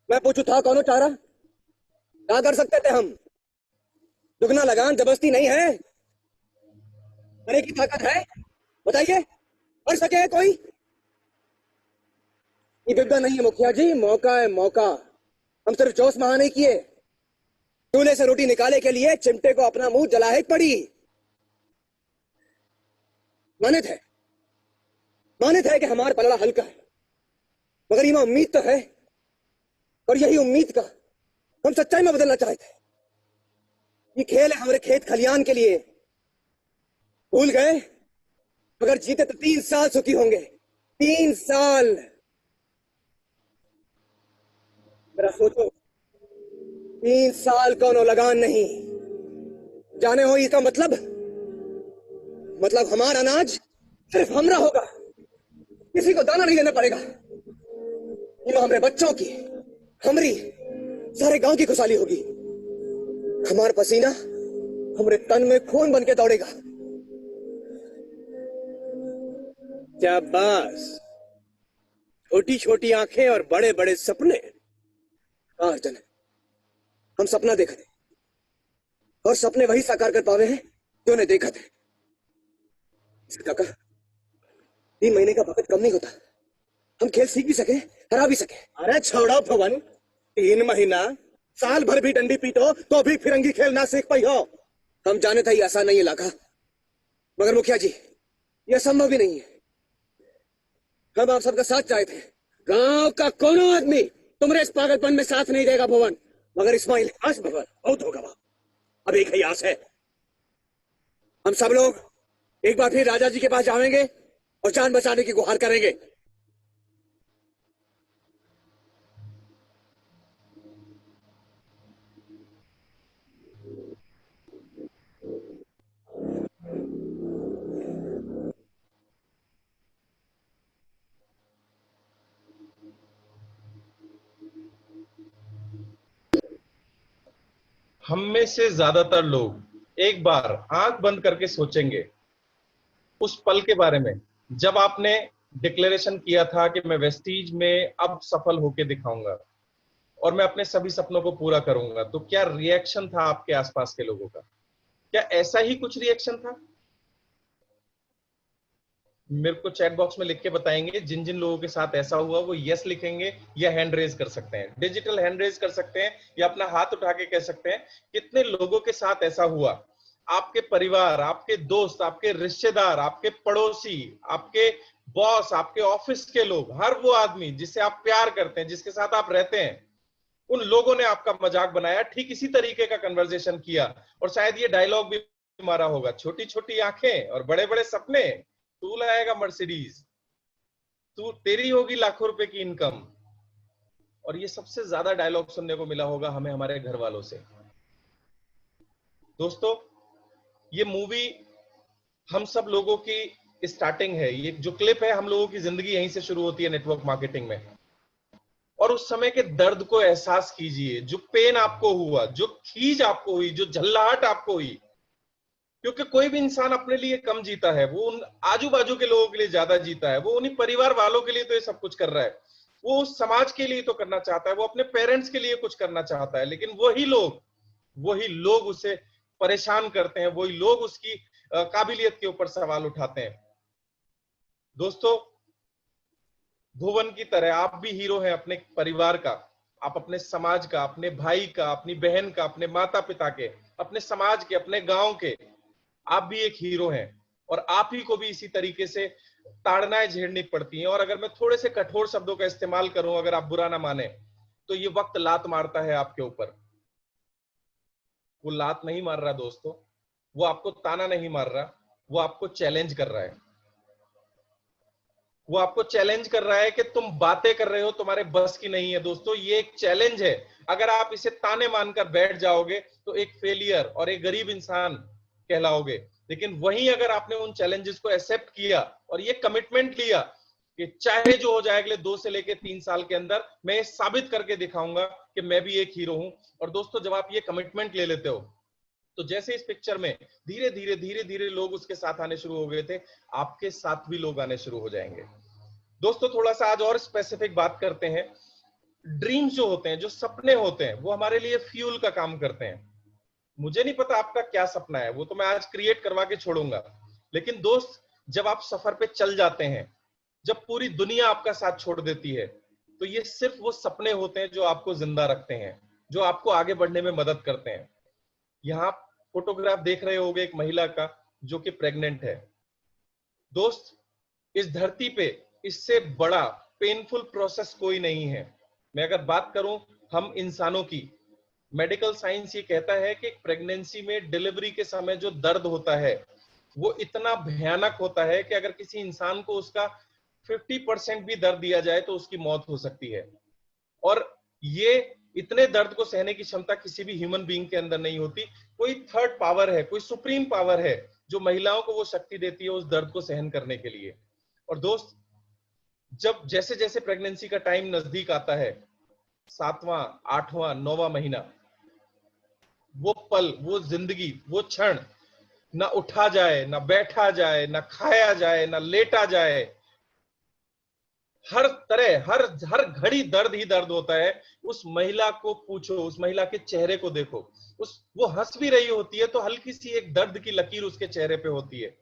मैं पूछू था कोनो चारा? क्या कर सकते थे हम? दुगना लगान जबरदस्ती नहीं है, करने की ताकत है, बताइए कर सके कोई? ये विपदा नहीं है मुखिया जी, मौका है मौका। हम सिर्फ जोश महा नहीं किए, चूल्हे से रोटी निकाले के लिए चिमटे को अपना मुंह जलाए पड़ी। मानित है कि हमारा पलड़ा हल्का है, मगर ये उम्मीद तो है, और यही उम्मीद का हम सच्चाई में बदलना चाहते हैं। ये खेल है हमारे खेत खलियान के लिए। भूल गए? अगर जीते तो 3 साल सुखी होंगे, 3 साल। जरा सोचो, 3 साल कौनो लगान नहीं। जाने हो इसका मतलब हमारा अनाज सिर्फ हमरा होगा, किसी को दाना नहीं देना पड़ेगा। ये हमारे बच्चों की, हमारी, सारे गांव की खुशहाली होगी। हमारा पसीना हमारे तन में खून बन के दौड़ेगा। शाबाश, छोटी छोटी आंखें और बड़े बड़े सपने। अर्जुन, हम सपना देखा थे और सपने वही साकार कर पावे हैं जो ने देखा थे। काका, 3 महीने का वक्त कम नहीं होता, हम खेल सीख भी सके, हरा भी सके। अरे छोड़ो भवन, 3 महीना, साल भर भी डंडी पीटो तो भी फिरंगी खेल ना सीख पाई हो। हम जाने था ये आसान नहीं इलाका, मगर मुखिया जी यह संभव भी नहीं है। हम आप सबका साथ चाहे थे। गांव का कोनो आदमी तुम्हारे इस पागलपन में साथ नहीं देगा भवन, मगर इस्माइल आस भवन बहुत होगा। अब एक ही आस है, हम सब लोग एक बार फिर राजा जी के पास जाएंगे और जान बचाने की गुहार करेंगे। हम में से ज्यादातर लोग एक बार आंख बंद करके सोचेंगे उस पल के बारे में जब आपने डिक्लेरेशन किया था कि मैं वेस्टीज में अब सफल होके दिखाऊंगा और मैं अपने सभी सपनों को पूरा करूंगा। तो क्या रिएक्शन था आपके आसपास के लोगों का? क्या ऐसा ही कुछ रिएक्शन था? मेरे को चैट बॉक्स में लिख के बताएंगे। जिन जिन लोगों के साथ ऐसा हुआ वो यस लिखेंगे या हैंड रेज कर सकते हैं, डिजिटल हैंड रेज कर सकते हैं या अपना हाथ उठा के कह सकते हैं कितने लोगों के साथ ऐसा हुआ। आपके परिवार, आपके दोस्त, आपके रिश्तेदार, आपके पड़ोसी, आपके बॉस, आपके ऑफिस के लोग, हर वो आदमी जिससे आप प्यार करते हैं, जिसके साथ आप रहते हैं, उन लोगों ने आपका मजाक बनाया, ठीक इसी तरीके का कन्वर्सेशन किया और शायद ये डायलॉग भी मारा होगा, छोटी छोटी आंखें और बड़े बड़े सपने, तू लाएगा मर्सिडीज, तू तेरी होगी लाखों रुपए की इनकम। और ये सबसे ज्यादा डायलॉग सुनने को मिला होगा हमें हमारे घर वालों से। दोस्तों, ये मूवी हम सब लोगों की स्टार्टिंग है। ये जो क्लिप है, हम लोगों की जिंदगी यहीं से शुरू होती है नेटवर्क मार्केटिंग में। और उस समय के दर्द को एहसास कीजिए, जो पेन आपको हुआ, जो खींच आपको हुई, जो झल्लाहट आपको हुई। क्योंकि कोई भी इंसान अपने लिए कम जीता है, वो उन आजू बाजू के लोगों के लिए ज्यादा जीता है। वो उन्हीं परिवार वालों के लिए तो ये सब कुछ कर रहा है, वो उस समाज के लिए तो करना चाहता है, वो अपने पेरेंट्स के लिए कुछ करना चाहता है, लेकिन वही लोग उसे परेशान करते हैं, वही लोग उसकी काबिलियत के ऊपर सवाल उठाते हैं। दोस्तों, भुवन की तरह आप भी हीरो हैं अपने परिवार का, आप अपने समाज का, अपने भाई का, अपनी बहन का, अपने माता पिता के, अपने समाज के, अपने गांव के, आप भी एक हीरो हैं। और आप ही को भी इसी तरीके से ताड़नाएं झेलनी पड़ती हैं। और अगर मैं थोड़े से कठोर शब्दों का इस्तेमाल करूं, अगर आप बुरा ना माने, तो ये वक्त लात मारता है आपके ऊपर। वो लात नहीं मार रहा दोस्तों, वो आपको ताना नहीं मार रहा, वो आपको चैलेंज कर रहा है। वो आपको चैलेंज कर रहा है कि तुम बातें कर रहे हो, तुम्हारे बस की नहीं है। दोस्तों, ये एक चैलेंज है। अगर आप इसे ताने मानकर बैठ जाओगे तो एक फेलियर और एक गरीब इंसान कहलाओगे। लेकिन वहीं अगर आपने उन चैलेंजेस को एक्सेप्ट किया और ये कमिटमेंट लिया कि चाहे जो हो जाए अगले 2 से लेकर 3 साल के अंदर, मैं ये साबित करके दिखाऊंगा कि मैं भी एक हीरो हूं। और दोस्तों, जब आप ये कमिटमेंट ले लेते हो, तो जैसे इस पिक्चर में धीरे धीरे धीरे धीरे लोग उसके साथ आने शुरू हो गए थे, आपके साथ भी लोग आने शुरू हो जाएंगे। दोस्तों, थोड़ा सा आज और स्पेसिफिक बात करते हैं। ड्रीम्स जो होते हैं, जो सपने होते हैं, वो हमारे लिए फ्यूल का काम करते हैं। मुझे नहीं पता आपका क्या सपना है, वो तो मैं आज क्रिएट करवा के छोड़ूंगा। लेकिन दोस्त, जब आप सफर पे चल जाते हैं, जब पूरी दुनिया आपका साथ छोड़ देती है, तो ये सिर्फ वो सपने होते हैं जो आपको जिंदा रखते हैं, जो आपको आगे बढ़ने में मदद करते हैं। यहाँ फोटोग्राफ देख रहे होंगे एक महिला का जो कि प्रेग्नेंट है। दोस्त, इस धरती पे इससे बड़ा पेनफुल प्रोसेस कोई नहीं है। मैं अगर बात करूं हम इंसानों की, मेडिकल साइंस ये कहता है कि प्रेगनेंसी में डिलीवरी के समय जो दर्द होता है वो इतना भयानक होता है कि अगर किसी इंसान को उसका 50% भी दर्द दिया जाए तो उसकी मौत हो सकती है। और ये इतने दर्द को सहने की क्षमता किसी भी ह्यूमन बीइंग के अंदर नहीं होती। कोई थर्ड पावर है, कोई सुप्रीम पावर है जो महिलाओं को वो शक्ति देती है उस दर्द को सहन करने के लिए। और दोस्त, जब जैसे जैसे प्रेगनेंसी का टाइम नजदीक आता है, 7वां, 8वां, 9वां महीना, वो पल, वो जिंदगी, वो क्षण ना उठा जाए, ना बैठा जाए, ना खाया जाए, ना लेटा जाए, हर तरह हर घड़ी दर्द ही दर्द होता है। उस महिला को पूछो, उस महिला के चेहरे को देखो, वो हंस भी रही होती है तो हल्की सी एक दर्द की लकीर उसके चेहरे पे होती है।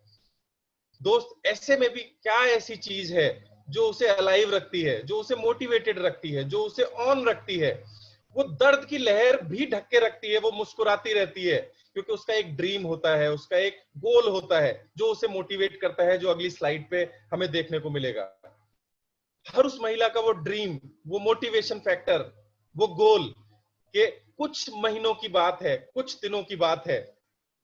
दोस्त, ऐसे में भी क्या ऐसी चीज है जो उसे अलाइव रखती है, जो उसे मोटिवेटेड रखती है, जो उसे ऑन रखती है? वो दर्द की लहर भी ढक के रखती है, वो मुस्कुराती रहती है, क्योंकि उसका एक ड्रीम होता है, उसका एक गोल होता है जो उसे मोटिवेट करता है, जो अगली स्लाइड पे हमें देखने को मिलेगा। हर उस महिला का वो ड्रीम, वो मोटिवेशन फैक्टर, वो गोल के कुछ महीनों की बात है, कुछ दिनों की बात है,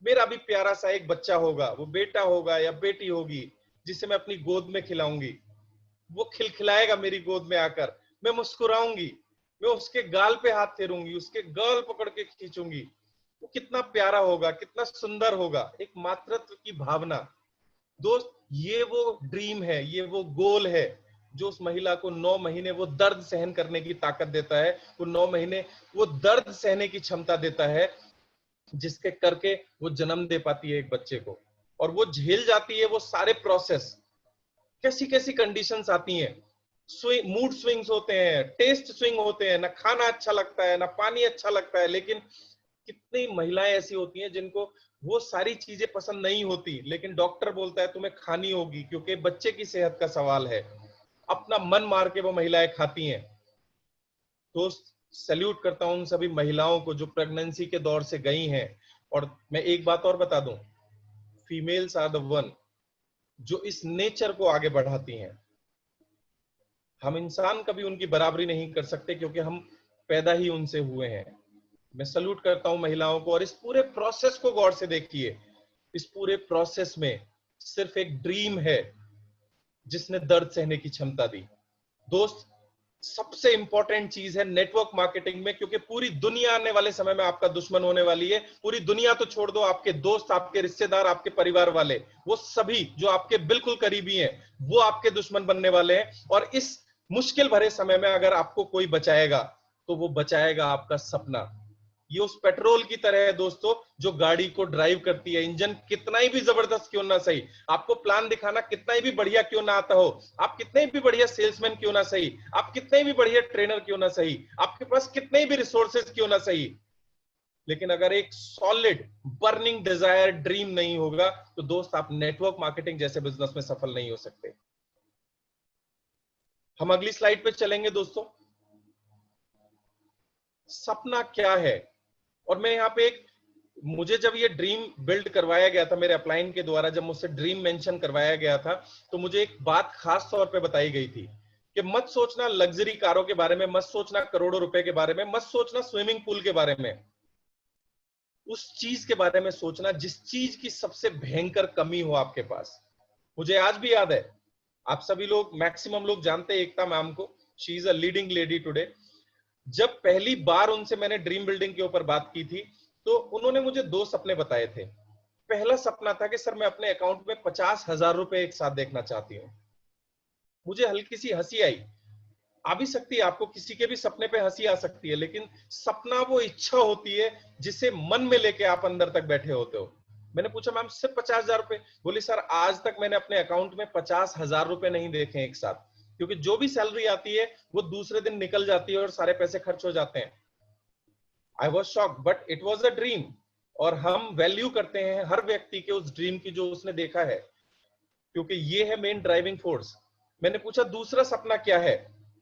मेरा भी प्यारा सा एक बच्चा होगा, वो बेटा होगा या बेटी होगी, जिसे मैं अपनी गोद में खिलाऊंगी। वो खिलखिलाएगा मेरी गोद में आकर, मैं मुस्कुराऊंगी, मैं उसके गाल पे हाथ फेरूंगी, उसके गाल पकड़ के खींचूंगी। वो कितना प्यारा होगा, कितना सुंदर होगा, एक मातृत्व की भावना। दोस्त, ये वो ड्रीम है, ये वो गोल है जो उस महिला को 9 महीने वो दर्द सहन करने की ताकत देता है, वो 9 महीने वो दर्द सहने की क्षमता देता है, जिसके करके वो जन्म दे पाती है एक बच्चे को। और वो झेल जाती है वो सारे प्रोसेस। कैसी कैसी कंडीशंस आती हैं, मूड स्विंग्स होते हैं, टेस्ट स्विंग होते हैं, ना खाना अच्छा लगता है, ना पानी अच्छा लगता है। लेकिन कितनी महिलाएं ऐसी होती हैं जिनको वो सारी चीजें पसंद नहीं होती, लेकिन डॉक्टर बोलता है तुम्हें खानी होगी क्योंकि बच्चे की सेहत का सवाल है। अपना मन मार के वो महिलाएं खाती हैं। दोस्त, सैल्यूट करता हूं उन सभी महिलाओं को जो प्रेगनेंसी के दौर से गई हैं। और मैं एक बात और बता दूं, फीमेल्स आर द वन जो इस नेचर को आगे बढ़ाती हैं। हम इंसान कभी उनकी बराबरी नहीं कर सकते क्योंकि हम पैदा ही उनसे हुए हैं। मैं सैल्यूट करता हूं महिलाओं को। और इस पूरे प्रोसेस को गौर से देखिए, इस पूरे प्रोसेस में सिर्फ एक ड्रीम है जिसने दर्द सहने की क्षमता दी। दोस्त, सबसे इंपॉर्टेंट चीज है नेटवर्क मार्केटिंग में, क्योंकि पूरी दुनिया आने वाले समय में आपका दुश्मन होने वाली है। पूरी दुनिया तो छोड़ दो, आपके दोस्त, आपके रिश्तेदार, आपके परिवार वाले, वो सभी जो आपके बिल्कुल करीबी हैं, वो आपके दुश्मन बनने वाले हैं। और इस मुश्किल भरे समय में अगर आपको कोई बचाएगा तो वो बचाएगा आपका सपना। ये उस पेट्रोल की तरह है दोस्तों जो गाड़ी को ड्राइव करती है। इंजन कितना ही भी जबरदस्त क्यों ना सही, आपको प्लान दिखाना कितना ही भी बढ़िया क्यों ना आता हो, आप कितने भी बढ़िया सेल्समैन क्यों ना सही, आप कितने भी बढ़िया ट्रेनर क्यों ना सही, आपके पास कितने भी रिसोर्सेज क्यों ना सही, लेकिन अगर एक सॉलिड बर्निंग डिजायर ड्रीम नहीं होगा तो दोस्त आप नेटवर्क मार्केटिंग जैसे बिजनेस में सफल नहीं हो सकते। हम अगली स्लाइड पे चलेंगे दोस्तों। सपना क्या है? और मैं यहाँ पे मुझे जब ये ड्रीम बिल्ड करवाया गया था मेरे अपलाइन के द्वारा, जब मुझसे ड्रीम मेंशन करवाया गया था, तो मुझे एक बात खास तौर पे बताई गई थी कि मत सोचना लग्जरी कारों के बारे में, मत सोचना करोड़ों रुपए के बारे में, मत सोचना स्विमिंग पूल के बारे में। उस चीज के बारे में सोचना जिस चीज की सबसे भयंकर कमी हो आपके पास। मुझे आज भी याद है, आप सभी लोग, मैक्सिमम लोग जानते हैं एकता मैम को, she is a leading lady today. जब पहली बार उनसे मैंने ड्रीम बिल्डिंग के ऊपर बात की थी, तो उन्होंने मुझे 2 सपने बताए थे। पहला सपना था कि सर मैं अपने अकाउंट में 50,000 रुपए एक साथ देखना चाहती हूँ। मुझे हल्की सी हंसी आई। आ भी सकती है, आपको किसी के भी सपने पे हंसी आ सकती है, लेकिन सपना वो इच्छा होती है जिसे मन में लेके आप अंदर तक बैठे होते हो। मैंने पूछा मैम सिर्फ 50,000 रुपए? बोली सर आज तक मैंने अपने अकाउंट में 50,000 रुपए नहीं देखे एक साथ, क्योंकि जो भी सैलरी आती है वो दूसरे दिन निकल जाती है और सारे पैसे खर्च हो जाते हैं। I was shocked, but it was a dream. और हम वैल्यू करते हैं हर व्यक्ति के उस ड्रीम की जो उसने देखा है, क्योंकि ये है मेन ड्राइविंग फोर्स। मैंने पूछा दूसरा सपना क्या है?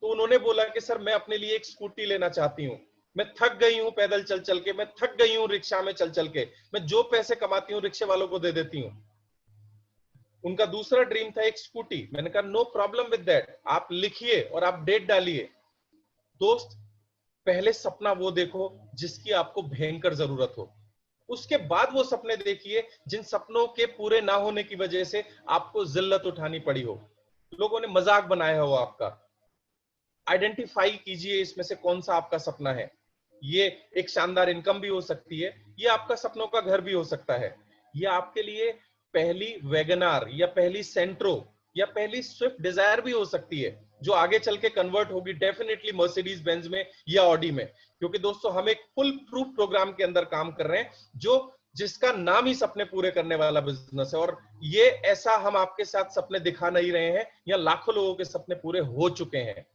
तो उन्होंने बोला कि सर मैं अपने लिए एक स्कूटी लेना चाहती हूँ। मैं थक गई हूँ पैदल चल चल के, मैं थक गई हूँ रिक्शा में चल चल के, मैं जो पैसे कमाती हूँ रिक्शे वालों को दे देती हूँ। उनका दूसरा ड्रीम था एक स्कूटी। मैंने कहा नो प्रॉब्लम विद दैट, आप लिखिए और आप डेट डालिए। दोस्त, पहले सपना वो देखो जिसकी आपको भयंकर जरूरत हो, उसके बाद वो सपने देखिए जिन सपनों के पूरे ना होने की वजह से आपको जिल्लत उठानी पड़ी हो, लोगों ने मजाक बनाया हो आपका। आइडेंटिफाई कीजिए इसमें से कौन सा आपका सपना है। ये एक शानदार इनकम भी हो सकती है, ये आपका सपनों का घर भी हो सकता है, ये आपके लिए पहली वैगनार या पहली सेंट्रो या पहली स्विफ्ट डिजायर भी हो सकती है, जो आगे चल के कन्वर्ट होगी डेफिनेटली मर्सिडीज बेंज में या ऑडी में। क्योंकि दोस्तों हम एक फुल प्रूफ प्रोग्राम के अंदर काम कर रहे हैं जिसका नाम ही सपने पूरे करने वाला बिजनेस है। और ये ऐसा हम आपके साथ सपने दिखा नहीं रहे हैं, या लाखों लोगों के सपने पूरे हो चुके हैं।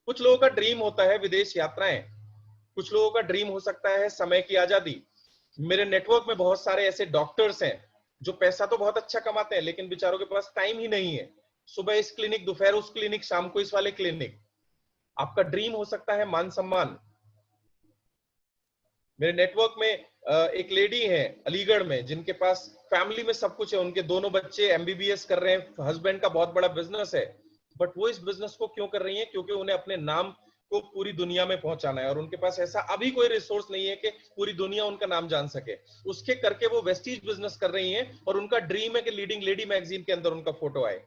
कुछ लोगों का ड्रीम होता है विदेश यात्राएं, कुछ लोगों का ड्रीम हो सकता है समय की आजादी। मेरे नेटवर्क में बहुत सारे ऐसे डॉक्टर्स हैं जो पैसा तो बहुत अच्छा कमाते हैं, लेकिन बेचारों के पास टाइम ही नहीं है। सुबह इस क्लिनिक, दोपहर उस क्लिनिक, शाम को इस वाले क्लिनिक। आपका ड्रीम हो सकता है मान सम्मान। मेरे नेटवर्क में एक लेडी है अलीगढ़ में, जिनके पास फैमिली में सब कुछ है, उनके दोनों बच्चे एमबीबीएस कर रहे हैं, हस्बैंड का बहुत बड़ा बिजनेस है, बट वो इस बिजनेस को क्यों कर रही है? क्योंकि उन्हें अपने नाम को पूरी दुनिया में पहुंचाना है, और उनके पास ऐसा अभी कोई रिसोर्स नहीं है कि पूरी दुनिया उनका नाम जान सके। उसके करके वो वेस्टीज बिजनेस कर रही हैं, और उनका ड्रीम है कि लीडिंग लेडी मैगजीन के अंदर उनका फोटो आए।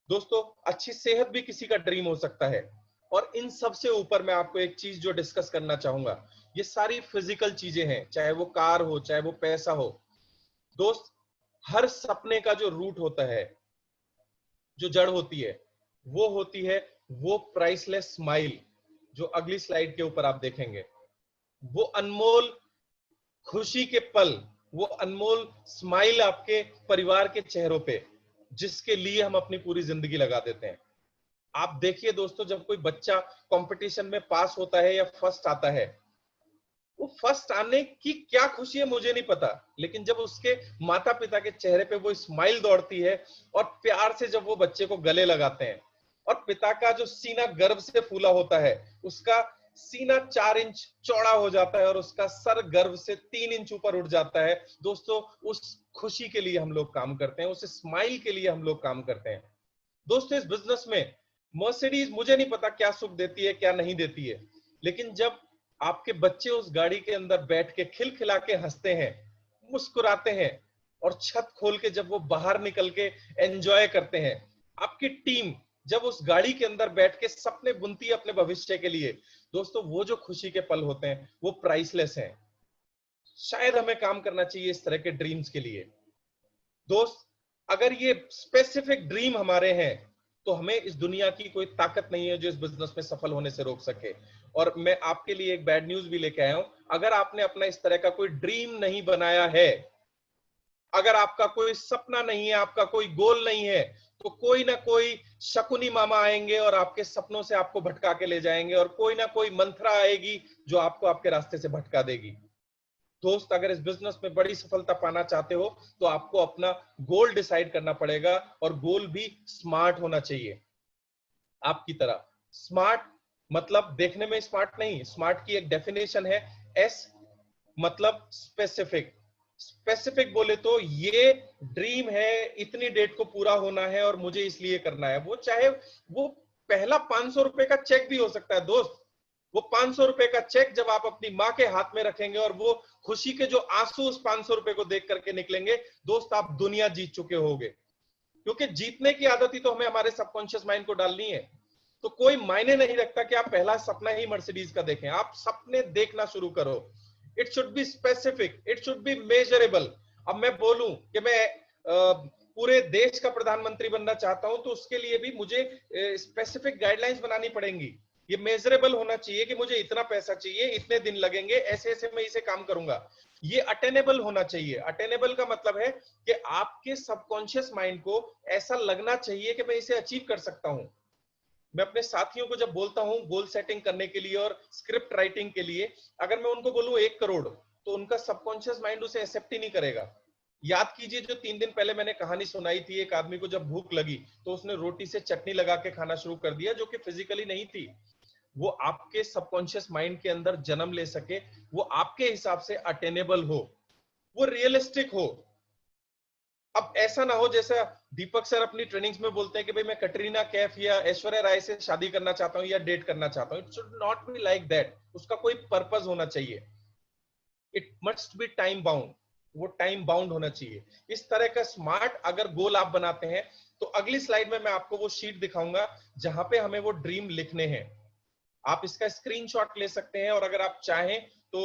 दोस्तों, अच्छी सेहत भी किसी का ड्रीम हो सकता है। और इन सब से ऊपर मैं आपको एक चीज जो डिस्कस करना चाहूंगा, ये सारी फिजिकल चीजें हैं, चाहे वो कार हो, चाहे वो पैसा हो। दोस्त, हर सपने का जो रूट होता है, जो जड़ होती है, वो होती है वो प्राइसलेस स्माइल, जो अगली स्लाइड के ऊपर आप देखेंगे। वो अनमोल खुशी के पल, वो अनमोल स्माइल आपके परिवार के चेहरों पे, जिसके लिए हम अपनी पूरी जिंदगी लगा देते हैं। आप देखिए दोस्तों, जब कोई बच्चा कंपटीशन में पास होता है या फर्स्ट आता है, वो फर्स्ट आने की क्या खुशी है मुझे नहीं पता, लेकिन जब उसके माता पिता के चेहरे पे वो स्माइल दौड़ती है, और प्यार से जब वो बच्चे को गले लगाते हैं, और पिता का जो सीना गर्व से फूला होता है, उसका सीना 4 इंच चौड़ा हो जाता है और उसका सर गर्व से 3 इंच ऊपर उठ जाता है। दोस्तों, उस खुशी के लिए हम लोग काम करते हैं, उस स्माइल के लिए हम लोग काम करते हैं। दोस्तों, इस बिजनेस में मर्सिडीज मुझे नहीं पता क्या सुख देती है क्या नहीं देती है, लेकिन जब आपके बच्चे उस गाड़ी के अंदर बैठ के खिलखिला के हंसते हैं, मुस्कुराते हैं, और छत खोल के जब वो बाहर निकल के एंजॉय करते हैं, आपकी टीम जब उस गाड़ी के अंदर बैठ के सपने बुनती है अपने भविष्य के लिए, दोस्तों वो जो खुशी के पल होते हैं वो प्राइसलेस हैं। शायद हमें काम करना चाहिए इस तरह के ड्रीम्स के लिए। दोस्त, अगर ये स्पेसिफिक ड्रीम हमारे हैं, तो हमें इस दुनिया की कोई ताकत नहीं है जो इस बिजनेस में सफल होने से रोक सके। और मैं आपके लिए एक बैड न्यूज भी लेके आया हूं। अगर आपने अपना इस तरह का कोई ड्रीम नहीं बनाया है, अगर आपका कोई सपना नहीं है, आपका कोई गोल नहीं है, तो कोई ना कोई शकुनी मामा आएंगे और आपके सपनों से आपको भटका के ले जाएंगे, और कोई ना कोई मंत्रा आएगी जो आपको आपके रास्ते से भटका देगी। दोस्त, अगर इस बिजनेस में बड़ी सफलता पाना चाहते हो, तो आपको अपना गोल डिसाइड करना पड़ेगा, और गोल भी स्मार्ट होना चाहिए। आपकी तरह। स्मार्ट मतलब देखने में स्मार्ट नहीं, स्मार्ट की एक डेफिनेशन है, एस मतलब स्पेसिफिक। स्पेसिफिक बोले तो ये ड्रीम है, इतनी डेट को पूरा होना है और मुझे इसलिए करना है। वो चाहे वो पहला 500 रुपए का चेक भी हो सकता है दोस्त। वो 500 रुपए का चेक जब आप अपनी माँ के हाथ में रखेंगे और वो खुशी के जो आंसू उस 500 रुपए को देख करके निकलेंगे, दोस्त आप दुनिया जीत चुके होगे। क्योंकि जीतने की आदत ही तो हमें हमारे सबकॉन्शियस माइंड को डालनी है। तो कोई मायने नहीं रखता कि आप पहला सपना ही मर्सिडीज का देखें, आप सपने देखना शुरू करो। It should be specific, it should be measurable. अब मैं बोलूं कि मैं पूरे देश का प्रधानमंत्री बनना चाहता हूं, तो उसके लिए भी मुझे स्पेसिफिक गाइडलाइंस बनानी पड़ेंगी। ये मेजरेबल होना चाहिए कि मुझे इतना पैसा चाहिए, इतने दिन लगेंगे, ऐसे ऐसे मैं इसे काम करूंगा। ये अटेनेबल होना चाहिए। अटेनेबल का मतलब है कि आपके सबकॉन्शियस माइंड को ऐसा लगना चाहिए कि मैं इसे अचीव कर सकता हूं। मैं अपने साथियों को जब बोलता हूं गोल सेटिंग करने के लिए और स्क्रिप्ट राइटिंग के लिए, अगर मैं उनको बोलूं 1 करोड़, तो उनका सबकॉन्शियस माइंड उसे एक्सेप्ट ही नहीं करेगा। याद कीजिए जो 3 दिन पहले मैंने कहानी सुनाई थी, एक आदमी को जब भूख लगी तो उसने रोटी से चटनी लगा के खाना शुरू कर दिया, जो कि फिजिकली नहीं थी। वो आपके सबकॉन्शियस माइंड के अंदर जन्म ले सके, वो आपके हिसाब से अटेनेबल हो, वो रियलिस्टिक हो। अब ऐसा ना हो जैसा दीपक सर अपनी ट्रेनिंग्स में बोलते हैं कि भाई मैं कटरीना कैफ या ऐश्वर्या राय से शादी करना चाहता हूं या डेट करना चाहता हूं। It should not be like that. उसका कोई पर्पस होना चाहिए। It must be time bound, वो टाइम बाउंड होना चाहिए। इस तरह का स्मार्ट अगर गोल आप बनाते हैं, तो अगली स्लाइड में मैं आपको वो शीट दिखाऊंगा जहां पे हमें वो ड्रीम लिखने हैं। आप इसका स्क्रीनशॉट ले सकते हैं, और अगर आप चाहें तो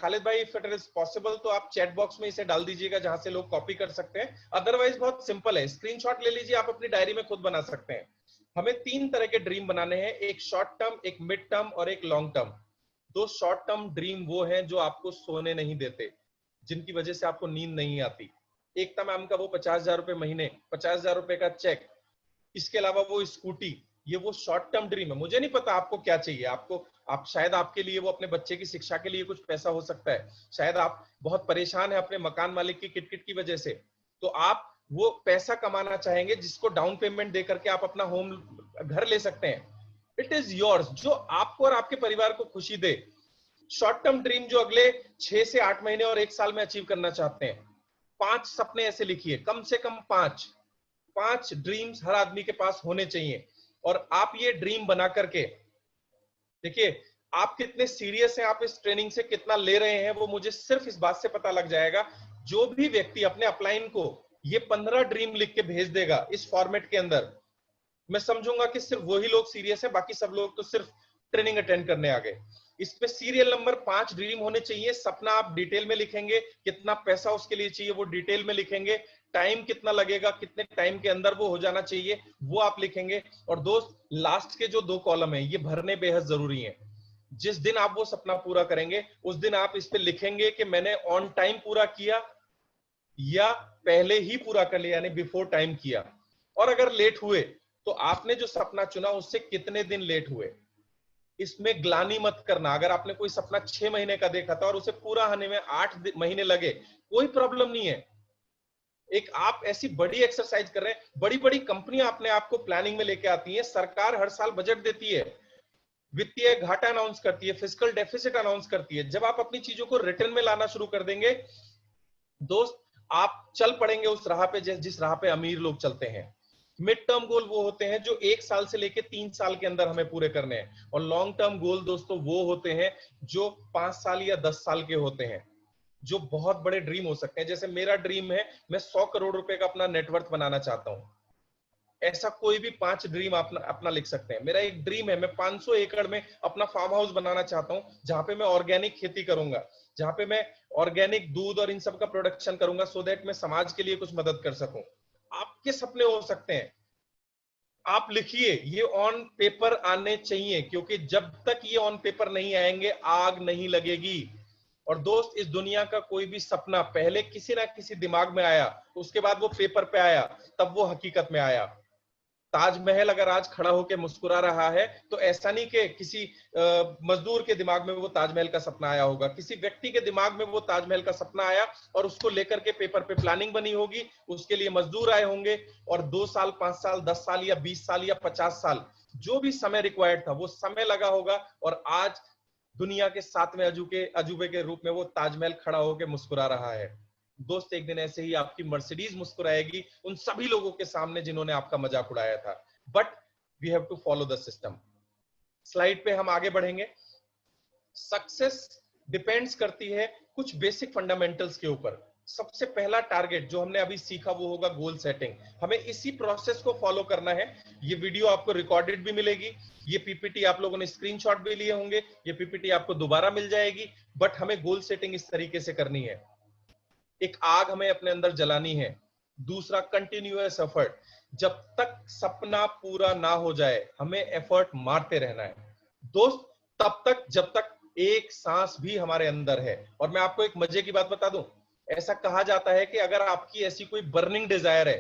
खालिद भाई, इफ इट इज पॉसिबल तो आप चैट बॉक्स में इसे डाल दीजिएगा जहां से लोग कॉपी कर सकते हैं। अदरवाइज बहुत सिंपल है, स्क्रीनशॉट ले लीजिए, आप अपनी डायरी में खुद बना सकते हैं। हमें 3 तरह के ड्रीम बनाने हैं, एक शॉर्ट टर्म, एक मिड टर्म और एक long term. 2 short term dream वो हैं जो आपको सोने नहीं देते, जिनकी वजह से आपको नींद नहीं आती। एक था मैम का वो 50,000 रुपए महीने, 50,000 रुपए का चेक, इसके अलावा वो स्कूटी, ये वो शॉर्ट टर्म ड्रीम है। मुझे नहीं पता आपको क्या चाहिए। आप शायद आपके लिए वो अपने बच्चे की शिक्षा के लिए कुछ पैसा हो सकता है, शायद आप बहुत परेशान है अपने मकान मालिक की किटकिट की वजह से, तो आप वो पैसा कमाना चाहेंगे जिसको डाउन पेमेंट दे करके आप अपना होम घर ले सकते हैं। इट इज योर्स, जो आपको और आपके परिवार को खुशी दे। शॉर्ट टर्म ड्रीम जो अगले 6 से 8 महीने और 1 साल में अचीव करना चाहते हैं, 5 सपने ऐसे लिखिए, कम से कम 5 ड्रीम्स हर आदमी के पास होने चाहिए। और आप ये ड्रीम बना करके देखिए आप कितने सीरियस हैं, आप इस ट्रेनिंग से कितना ले रहे हैं, वो मुझे सिर्फ इस बात से पता लग जाएगा। जो भी व्यक्ति अपने अपलाइन को ये 15 ड्रीम लिख के भेज देगा इस फॉर्मेट के अंदर, मैं समझूंगा कि सिर्फ वही लोग सीरियस है, बाकी सब लोग तो सिर्फ ट्रेनिंग अटेंड करने आ गए। इसमें सीरियल नंबर 5 ड्रीम होने चाहिए। सपना आप डिटेल में लिखेंगे, कितना पैसा उसके लिए चाहिए वो डिटेल में लिखेंगे, टाइम कितना लगेगा, कितने टाइम के अंदर वो हो जाना चाहिए वो आप लिखेंगे। और दोस्त लास्ट के जो 2 कॉलम है ये भरने बेहद जरूरी है। जिस दिन आप वो सपना पूरा करेंगे उस दिन आप इस पे लिखेंगे कि मैंने ऑन टाइम पूरा किया या पहले ही पूरा कर लिया, यानी बिफोर टाइम किया। और अगर लेट हुए तो आपने जो सपना चुना उससे कितने दिन लेट हुए। इसमें ग्लानि मत करना। अगर आपने कोई सपना 6 महीने का देखा था और उसे पूरा होने में 8 महीने लगे, कोई प्रॉब्लम नहीं है। एक आप ऐसी बड़ी एक्सरसाइज कर रहे हैं, बड़ी बड़ी कंपनियां अपने आप को प्लानिंग में लेके आती हैं, सरकार हर साल बजट देती है, वित्तीय घाटा अनाउंस करती है, फिस्कल डेफिसिट अनाउंस करती है। जब आप अपनी चीजों को रिटर्न में लाना शुरू कर देंगे दोस्त, आप चल पड़ेंगे उस राह पे जिस राह पे अमीर लोग चलते हैं। मिड टर्म गोल वो होते हैं जो 1 साल से लेके 3 साल के अंदर हमें पूरे करने हैं, और लॉन्ग टर्म गोल दोस्तों वो होते हैं जो 5 साल या 10 साल के होते हैं, जो बहुत बड़े ड्रीम हो सकते हैं। जैसे मेरा ड्रीम है, मैं 100 करोड़ रुपए का अपना नेटवर्थ बनाना चाहता हूं। ऐसा कोई भी 5 ड्रीम अपना लिख सकते हैं। मेरा एक ड्रीम है, मैं 500 एकड़ में अपना फार्म हाउस बनाना चाहता हूं, जहां पे मैं ऑर्गेनिक खेती करूंगा, जहां पे मैं ऑर्गेनिक दूध और इन सब का प्रोडक्शन करूंगा, सो दैट मैं समाज के लिए कुछ मदद कर सकूं। आपके सपने हो सकते हैं, आप लिखिए, ये ऑन पेपर आने चाहिए, क्योंकि जब तक ये ऑन पेपर नहीं आएंगे आग नहीं लगेगी। और दोस्त, इस दुनिया का कोई भी सपना पहले किसी ना किसी दिमाग में आया, उसके बाद वो पेपर पे आया, तब वो हकीकत में आया। ताजमहल अगर आज खड़ा होकर मुस्कुरा रहा है तो ऐसा नहीं कि किसी मजदूर के दिमाग में वो ताजमहल का सपना आया होगा, किसी व्यक्ति के दिमाग में वो ताजमहल का सपना आया और उसको लेकर के पेपर पे प्लानिंग बनी होगी, उसके लिए मजदूर आए होंगे, और 2 साल, 5 साल, 10 साल या 20 साल या 50 साल जो भी समय रिक्वायर्ड था वो समय लगा होगा, और आज दुनिया के 7वें अजूबे के रूप में वो ताजमहल खड़ा होकर मुस्कुरा रहा है। दोस्त, एक दिन ऐसे ही आपकी मर्सिडीज मुस्कुराएगी उन सभी लोगों के सामने जिन्होंने आपका मजाक उड़ाया था। But we have to follow the system. Slide पे हम आगे बढ़ेंगे। सक्सेस डिपेंड्स करती है कुछ बेसिक फंडामेंटल्स के ऊपर। सबसे पहला टारगेट जो हमने अभी सीखा वो होगा गोल सेटिंग। हमें इसी प्रोसेस को फॉलो करना है। ये वीडियो आपको रिकॉर्डेड भी मिलेगी, ये पीपीटी आप लोगों ने स्क्रीनशॉट भी लिए होंगे, ये पीपीटी आपको दोबारा मिल जाएगी। बट हमें गोल सेटिंग इस तरीके से करनी है। एक आग हमें अपने अंदर जलानी है। दूसरा, कंटिन्यूअस एफर्ट। जब तक सपना पूरा ना हो जाए हमें एफर्ट मारते रहना है दोस्त, तब तक जब तक एक सांस भी हमारे अंदर है। और मैं आपको एक मजे की बात बता दूं, ऐसा कहा जाता है कि अगर आपकी ऐसी कोई बर्निंग डिजायर है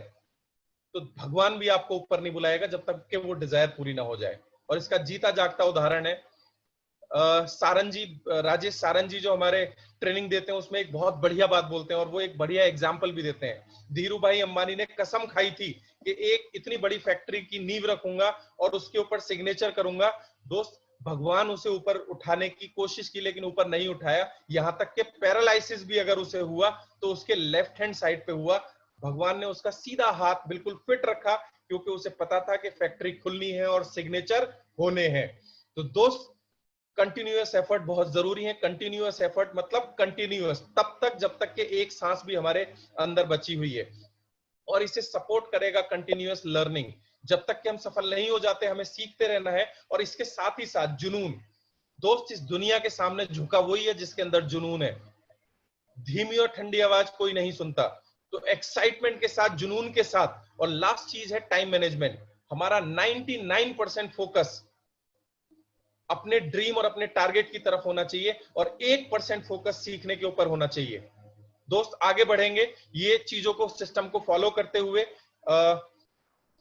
तो भगवान भी आपको ऊपर नहीं बुलाएगा जब तक कि वो डिजायर पूरी ना हो जाए। और इसका जीता जागता उदाहरण है राजेश सारंग जी जो हमारे ट्रेनिंग देते हैं, उसमें एक बहुत बढ़िया बात बोलते हैं और वो एक बढ़िया एग्जाम्पल भी देते हैं। धीरू भाई अंबानी ने कसम खाई थी कि एक इतनी बड़ी फैक्ट्री की नींव रखूंगा और उसके ऊपर सिग्नेचर करूंगा। दोस्त, भगवान उसे ऊपर उठाने की कोशिश की लेकिन ऊपर नहीं उठाया। यहां तक कि पैरालाइसिस भी अगर उसे हुआ तो उसके लेफ्ट हैंड साइड पे हुआ। भगवान ने उसका सीधा हाथ बिल्कुल फिट रखा क्योंकि उसे पता था कि फैक्ट्री खुलनी है और सिग्नेचर होने हैं। तो दोस्त, कंटिन्यूअस एफर्ट बहुत जरूरी है। कंटिन्यूअस एफर्ट मतलब कंटिन्यूअस तब तक जब तक कि एक सांस भी हमारे अंदर बची हुई है। और इसे सपोर्ट करेगा कंटिन्यूअस लर्निंग। जब तक कि हम सफल नहीं हो जाते हमें सीखते रहना है। और इसके साथ ही साथ जुनून। दोस्त, इस दुनिया के सामने झुका वही है जिसके अंदर जुनून है। धीमी और ठंडी आवाज कोई नहीं सुनता, तो एक्साइटमेंट के साथ, जुनून के साथ। और लास्ट चीज है टाइम मैनेजमेंट। हमारा 99% फोकस अपने ड्रीम और अपने टारगेट की तरफ होना चाहिए और 1% फोकस सीखने के ऊपर होना चाहिए। दोस्त, आगे बढ़ेंगे ये चीजों को, सिस्टम को फॉलो करते हुए।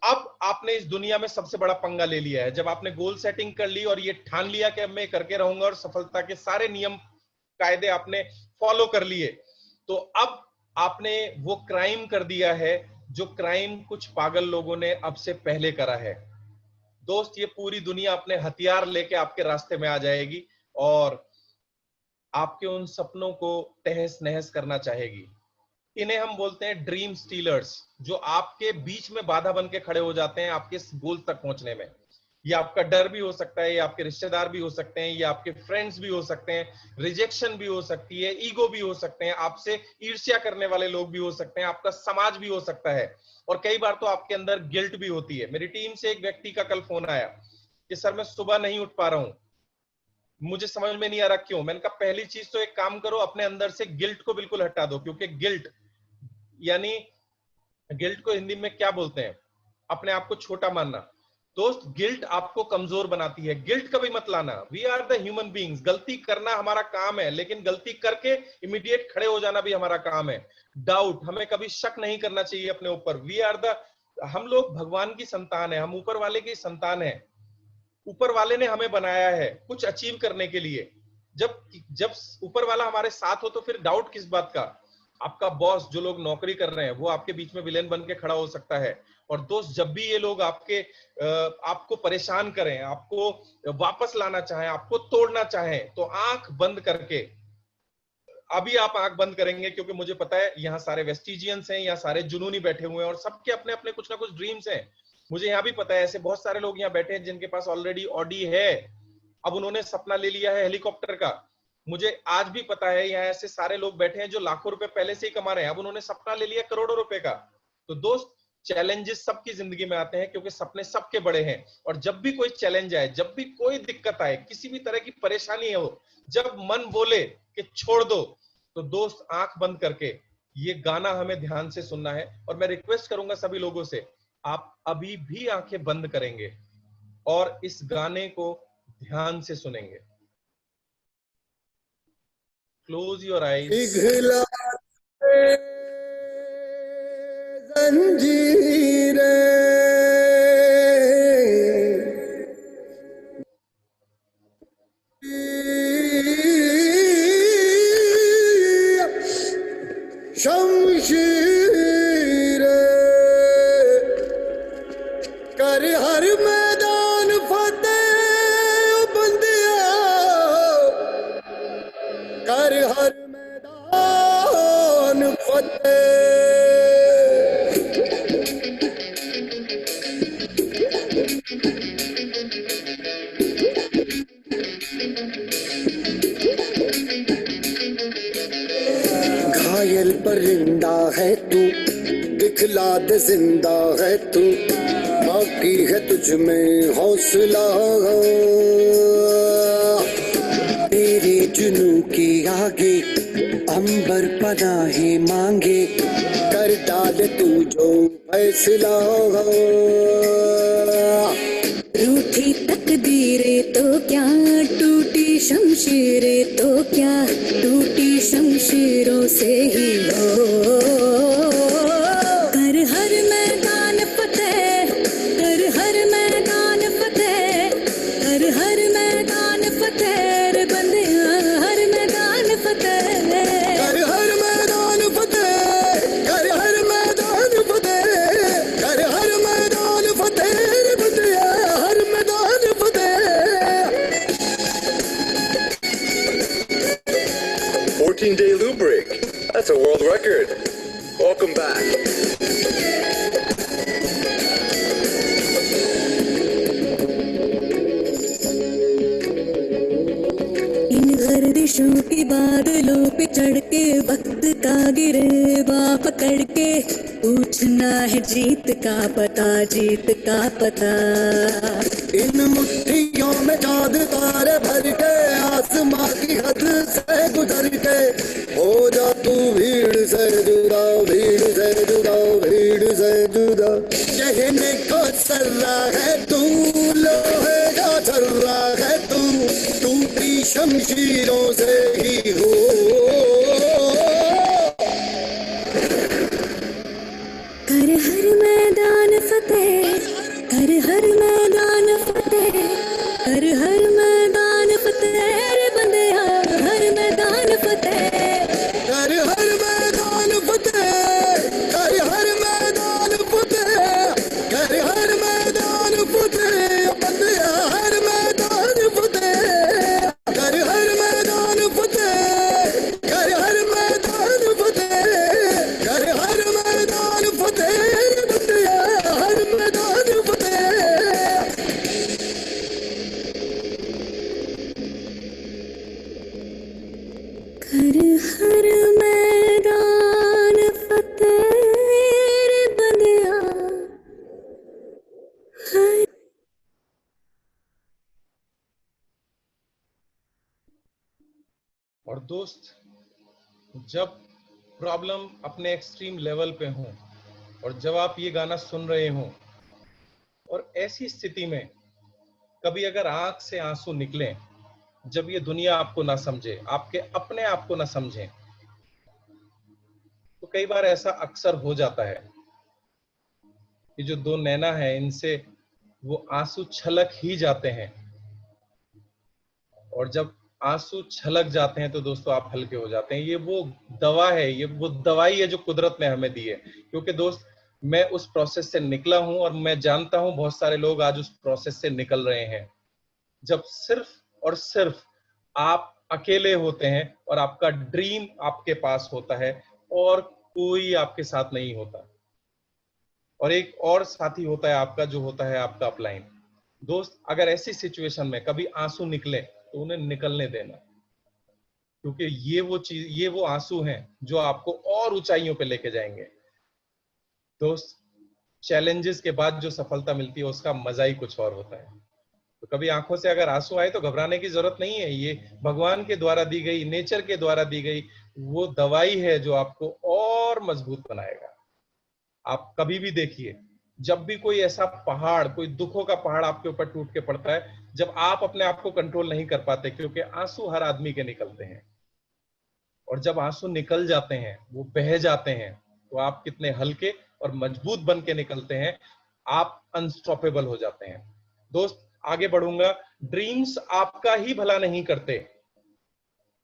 अब आपने इस दुनिया में सबसे बड़ा पंगा ले लिया है। जब आपने गोल सेटिंग कर ली और ये ठान लिया कि अब मैं करके रहूंगा और सफलता के सारे नियम कायदे आपने फॉलो कर लिए, तो अब आपने वो क्राइम कर दिया है जो क्राइम कुछ पागल लोगों ने अब से पहले करा है। दोस्त, ये पूरी दुनिया अपने हथियार लेके आपके रास्ते में आ जाएगी और आपके उन सपनों को तहस नहस करना चाहेगी। इन्हें हम बोलते हैं ड्रीम स्टीलर्स, जो आपके बीच में बाधा बन के खड़े हो जाते हैं आपके गोल तक पहुंचने में। ये आपका डर भी हो सकता है, ये आपके रिश्तेदार भी हो सकते हैं, ये आपके फ्रेंड्स भी हो सकते हैं, रिजेक्शन भी हो सकती है, ईगो भी हो सकते हैं, आपसे ईर्ष्या करने वाले लोग भी हो सकते हैं, आपका समाज भी हो सकता है। और कई बार तो आपके अंदर गिल्ट भी होती है। मेरी टीम से एक व्यक्ति का कल फोन आया कि सर मैं सुबह नहीं उठ पा रहा हूं, मुझे समझ में नहीं आ रहा क्यों। मैंने कहा पहली चीज तो एक काम करो, अपने अंदर से गिल्ट को बिल्कुल हटा दो। क्योंकि गिल्ट यानी, गिल्ट को हिंदी में क्या बोलते हैं, अपने आप को छोटा मानना। दोस्त, गिल्ट आपको कमजोर बनाती है। गिल्ट कभी मत लाना। We are the human beings. गलती करना हमारा काम है, लेकिन गलती करके इमीडिएट खड़े हो जाना भी हमारा काम है। डाउट, हमें कभी शक नहीं करना चाहिए अपने ऊपर। वी आर द, हम लोग भगवान की संतान है, हम ऊपर वाले की संतान है। ऊपर वाले ने हमें बनाया है कुछ अचीव करने के लिए। जब ऊपर वाला हमारे साथ हो तो फिर डाउट किस बात का। आपका बॉस, जो लोग नौकरी कर रहे हैं, वो आपके बीच में विलेन बन के खड़ा हो सकता है। और दोस्त, जब भी ये लोग आपको परेशान करें, आपको वापस लाना चाहें, आपको तोड़ना चाहें, तो आंख बंद करके, अभी आप आंख बंद करेंगे क्योंकि मुझे पता है यहाँ सारे वेस्टिजियंस हैं, यहाँ सारे जुनूनी बैठे हुए हैं और सबके अपने अपने कुछ ना कुछ ड्रीम्स हैं। मुझे यहाँ भी पता है ऐसे बहुत सारे लोग यहाँ बैठे हैं जिनके पास ऑलरेडी ऑडी है, अब उन्होंने सपना ले लिया है हेलीकॉप्टर का। मुझे आज भी पता है यहाँ ऐसे सारे लोग बैठे हैं जो लाखों रुपए पहले से ही कमा रहे हैं, अब उन्होंने सपना ले लिया करोड़ों रुपए का। तो दोस्त, चैलेंजेस सबकी जिंदगी में आते हैं क्योंकि सपने सबके बड़े हैं। और जब भी कोई चैलेंज आए, जब भी कोई दिक्कत आए, किसी भी तरह की परेशानी हो, जब मन बोले कि छोड़ दो, तो दोस्त आंख बंद करके ये गाना हमें ध्यान से सुनना है। और मैं रिक्वेस्ट करूंगा सभी लोगों से, आप अभी भी आंखें बंद करेंगे और इस गाने को ध्यान से सुनेंगे। Close your eyes. पिघला जंजीरें, शमशीरें, कर हर मैदान घायल परिंदा है तू, दिखला दे जिंदा है तू, बाकी है तुझ में हौसला। तेरे जुनू के आगे अंबर पनाहे मांगे, कर डाल तू जो फैसला। रूठी तकदीरें तो क्या, टूटी शमशीरें तो क्या, टूटी शमशीरों से ही हो। कर हर मैदान फतेह, कर हर मैदान फतेह, कर हर मैदान फतेह रे बंदिया, हर मैदान फतेह। कर हर मैदान फतेह, कर हर मैदान फतेह, कर हर मैदान फतेह रे बंदिया, हर मैदान फतेह। 14-day loop break. That's a world record. Welcome back. इन गर्दिशों के बादलों पे चढ़ के वक्त का गिरेबा पकड़ के, पूछना है जीत का पता, जीत का पता। इन मुट्ठियों में चाँद तारे भर के, आसमां की हद से गुजर के, हो जा तू भीड़ से जुदा, भीड़ से जुदा, भीड़ से जुदा। कहने को सर्रा है तू, लोहे का छर्रा है तू, टूटी शमशीरों से ही हो। कर हर मैदान फतेह, कर हर मैदान फतेह, कर हर मैदान फतेह रे बंदिया, हर मैदान फतेह। कर हर मैदान फतेह, कर हर मैदान फतेह, कर हर मैदान फतेह बंदिया, हर मैदान फतेह। कर हर मैदान फतेह, कर हर मैदान फतेह, कर हर मैदान फतेह बंदिया, हर मैदान फतेह। कर हर मैदान फतेह रे बंदिया, हर। और दोस्त, जब प्रॉब्लम अपने एक्सट्रीम लेवल पे हो और जब आप ये गाना सुन रहे हो और ऐसी स्थिति में कभी अगर आंख से आंसू निकले, जब ये दुनिया आपको ना समझे, आपके अपने आप को ना समझे, तो कई बार ऐसा अक्सर हो जाता है कि जो दो नैना है इनसे वो आंसू छलक ही जाते हैं। और जब आंसू छलक जाते हैं तो दोस्तों आप हल्के हो जाते हैं। ये वो दवा है, ये वो दवाई है जो कुदरत ने हमें दी है। क्योंकि दोस्त, मैं उस प्रोसेस से निकला हूं और मैं जानता हूं बहुत सारे लोग आज उस प्रोसेस से निकल रहे हैं। जब सिर्फ और सिर्फ आप अकेले होते हैं और आपका ड्रीम आपके पास होता है और कोई आपके साथ नहीं होता, और एक और साथी होता है आपका, जो होता है आपका अपलाइन। दोस्त, अगर ऐसी सिचुएशन में कभी आंसू निकले तो उन्हें निकलने देना, क्योंकि ये वो आंसू हैं जो आपको और ऊंचाइयों पे लेके जाएंगे। दोस्त, चैलेंजेस के बाद जो सफलता मिलती है उसका मजा ही कुछ और होता है। तो कभी आंखों से अगर आंसू आए तो घबराने की जरूरत नहीं है। ये भगवान के द्वारा दी गई, नेचर के द्वारा दी गई वो दवाई है जो आपको और मजबूत बनाएगा। आप कभी भी देखिए, जब भी कोई ऐसा पहाड़, कोई दुखों का पहाड़ आपके ऊपर टूट के पड़ता है, जब आप अपने आप को कंट्रोल नहीं कर पाते, क्योंकि आंसू हर आदमी के निकलते हैं, और जब आंसू निकल जाते हैं, वो बह जाते हैं, तो आप कितने हल्के और मजबूत बन के निकलते हैं, आप अनस्टॉपेबल हो जाते हैं। दोस्त, आगे बढ़ूंगा। ड्रीम्स आपका ही भला नहीं करते,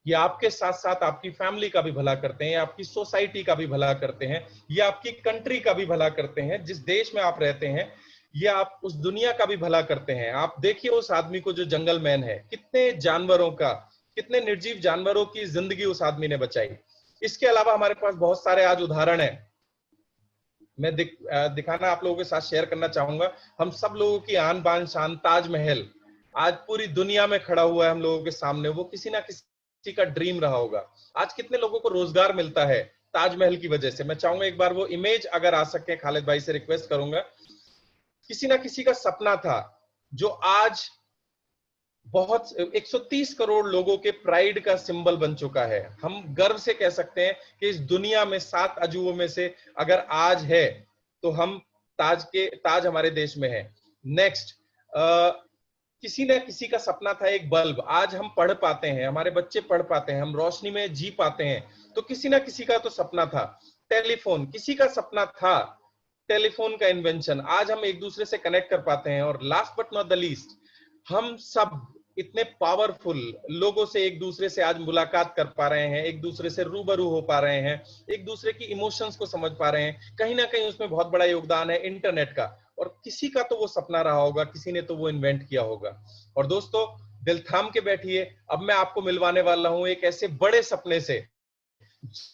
ये आपके साथ साथ आपकी फैमिली का भी भला करते हैं, आपकी सोसाइटी का भी भला करते हैं, ये आपकी कंट्री का भी भला करते हैं, जिस देश में आप रहते हैं, ये आप उस दुनिया का भी भला करते हैं। आप देखिए उस आदमी को जो जंगल मैन है, कितने जानवरों का, कितने निर्जीव जानवरों की जिंदगी उस आदमी ने बचाई। इसके अलावा हमारे पास बहुत सारे आज उदाहरण हैं, मैं दिखाना आप लोगों के साथ शेयर करना चाहूंगा। हम सब लोगों की आन बान शान ताजमहल आज पूरी दुनिया में खड़ा हुआ है हम लोगों के सामने, वो किसी ना किसी का ड्रीम रहा होगा। आज कितने लोगों को रोजगार मिलता है ताजमहल की वजह से। मैं चाहूंगा एक बार वो इमेज अगर आ सके, खालिद भाई से रिक्वेस्ट करूंगा। किसी ना किसी का सपना था जो आज बहुत 130 करोड़ लोगों के प्राइड का सिंबल बन चुका है। हम गर्व से कह सकते हैं कि इस दुनिया में 7 अजूबों में से अगर आज है तो हम ताज हमारे देश में है। नेक्स्ट, किसी न किसी का सपना था एक बल्ब, आज हम पढ़ पाते हैं, हमारे बच्चे पढ़ पाते हैं, हम रोशनी में जी पाते हैं, तो किसी ना किसी का तो सपना था। टेलीफोन, किसी का सपना था टेलीफोन का इन्वेंशन, आज हम एक दूसरे से कनेक्ट कर पाते हैं। और last but not the least, हम सब इतने पावरफुल लोगों से एक दूसरे से आज मुलाकात कर पा रहे हैं, एक दूसरे से रूबरू हो पा रहे हैं, एक दूसरे की इमोशंस को समझ पा रहे हैं। कहीं ना कहीं उसमें बहुत बड़ा योगदान है इंटरनेट का, और किसी का तो वो सपना रहा होगा, किसी ने तो वो इन्वेंट किया होगा। और दोस्तों, दिल थाम के बैठिए, अब मैं आपको मिलवाने वाला हूं एक ऐसे बड़े सपने से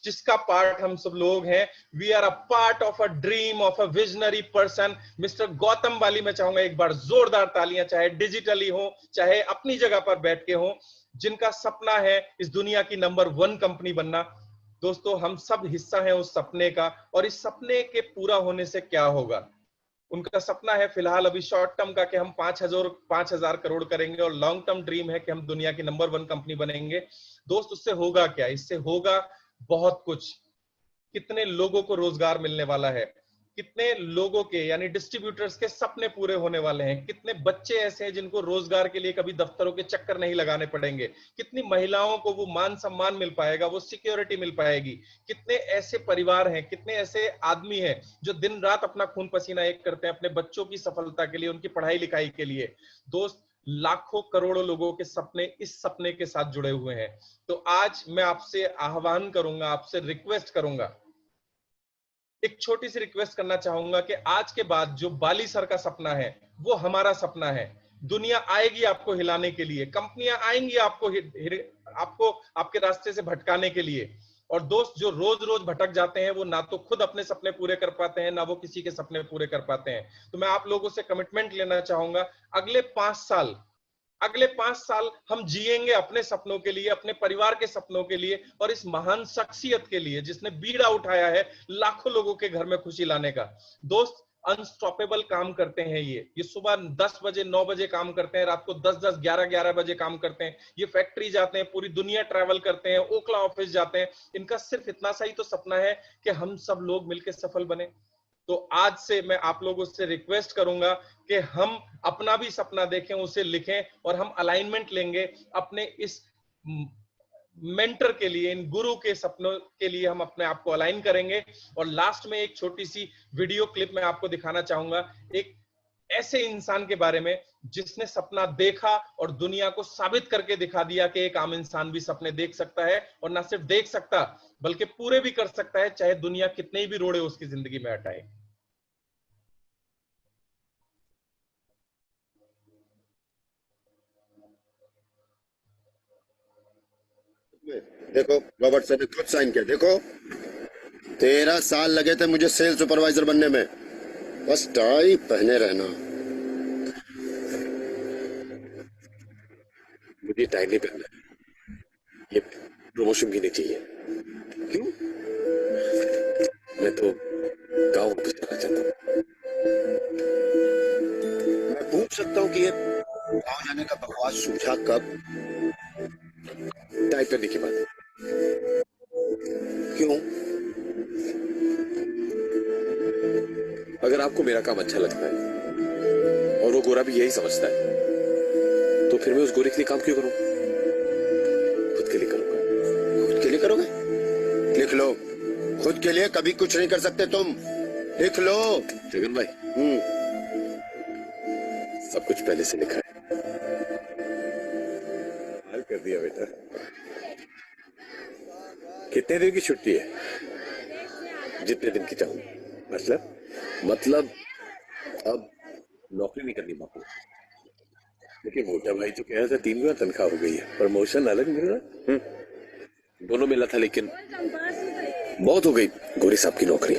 जिसका पार्ट हम सब लोग हैं। We are a part of a dream of a visionary person, mister Gautam वाली। मैं चाहूंगा एक बार जोरदार तालियां, चाहे डिजिटली हो चाहे अपनी जगह पर बैठ के हो, जिनका सपना है इस दुनिया की नंबर 1 कंपनी बनना। दोस्तों, हम सब हिस्सा हैं उस सपने का, और इस सपने के पूरा होने से क्या होगा। उनका सपना है फिलहाल अभी शॉर्ट टर्म का कि हम 5,000 करोड़ करेंगे, और लॉन्ग टर्म ड्रीम है कि हम दुनिया की नंबर 1 कंपनी बनेंगे। दोस्त, उससे होगा क्या? इससे होगा बहुत कुछ। कितने लोगों को रोजगार मिलने वाला है, कितने लोगों के यानी डिस्ट्रीब्यूटर्स के सपने पूरे होने वाले हैं, कितने बच्चे ऐसे हैं जिनको रोजगार के लिए कभी दफ्तरों के चक्कर नहीं लगाने पड़ेंगे, कितनी महिलाओं को वो मान सम्मान मिल पाएगा, वो सिक्योरिटी मिल पाएगी, कितने ऐसे परिवार हैं, कितने ऐसे आदमी हैं जो दिन रात अपना खून पसीना एक करते हैं अपने बच्चों की सफलता के लिए, उनकी पढ़ाई लिखाई के लिए। दोस्त, लाखों करोड़ों लोगों के सपने इस सपने के साथ जुड़े हुए हैं। तो आज मैं आपसे आह्वान करूंगा, आपसे रिक्वेस्ट करूंगा, एक छोटी सी रिक्वेस्ट करना चाहूंगा कि आज के बाद जो बाली सर का सपना है वो हमारा सपना है। दुनिया आएगी आपको हिलाने के लिए, कंपनियां आएंगी आपको आपके रास्ते से भटकाने के लिए। और दोस्त, जो रोज रोज भटक जाते हैं वो ना तो खुद अपने सपने पूरे कर पाते हैं, ना वो किसी के सपने पूरे कर पाते हैं। तो मैं आप लोगों से कमिटमेंट लेना चाहूंगा, अगले 5 साल हम जिएंगे अपने सपनों के लिए, अपने परिवार के सपनों के लिए, और इस महान शख्सियत के लिए जिसने बीड़ा उठाया है लाखों लोगों के घर में खुशी लाने का। दोस्त, अनस्टॉपेबल काम करते हैं ये सुबह 10 बजे 9 बजे काम करते हैं, रात को 10 11 बजे काम करते हैं, ये फैक्ट्री जाते हैं, पूरी दुनिया ट्रैवल करते हैं, ओखला ऑफिस जाते हैं। इनका सिर्फ इतना सा ही तो सपना है कि हम सब लोग मिलकर सफल बने। तो आज से मैं आप लोगों से रिक्वेस्ट करूंगा कि हम अपना भी सपना देखें, उसे लिखें, और हम अलाइनमेंट लेंगे अपने इस मेंटर के लिए, इन गुरु के सपनों के लिए हम अपने आप को अलाइन करेंगे। और लास्ट में एक छोटी सी वीडियो क्लिप मैं आपको दिखाना चाहूंगा, एक ऐसे इंसान के बारे में जिसने सपना देखा और दुनिया को साबित करके दिखा दिया कि एक आम इंसान भी सपने देख सकता है, और ना सिर्फ देख सकता बल्कि पूरे भी कर सकता है, चाहे दुनिया कितने भी रोड़े उसकी जिंदगी में हटाए। देखो, रॉबर्ट सर ने खुद साइन किया। देखो, 13 साल लगे थे मुझे सेल सुपरवाइजर बनने में, बस टाई पहने रहना। मुझे टाई नहीं पहनना, ये प्रमोशन भी नहीं चाहिए। क्यों? मैं तो गाँव वापस जाना चाहता हूँ। मैं पूछ सकता हूँ कि ये गाँव जाने का बकवास सूझा कब? टाई पहनने के बाद। क्यों? अगर आपको मेरा काम अच्छा लगता है और वो गोरा भी यही समझता है, तो फिर मैं उस गोरे के लिए काम क्यों करूं? खुद के लिए करूंगा। खुद के लिए करोगे? लिख लो, खुद के लिए कभी कुछ नहीं कर सकते तुम। लिख लो। जगन भाई, सब कुछ पहले से लिखा है। हाल कर दिया बेटा। कितने दिन की छुट्टी है? जितने दिन की चाहूं। मतलब अब नौकरी नहीं करनी बापू। देखिए मोटा भाई तो कह रहा था 3 गुना तनख्वाह हो गई है, प्रमोशन अलग मिल रहा है। दोनों मिला था, लेकिन बहुत हो गई गोरे साहब की नौकरी।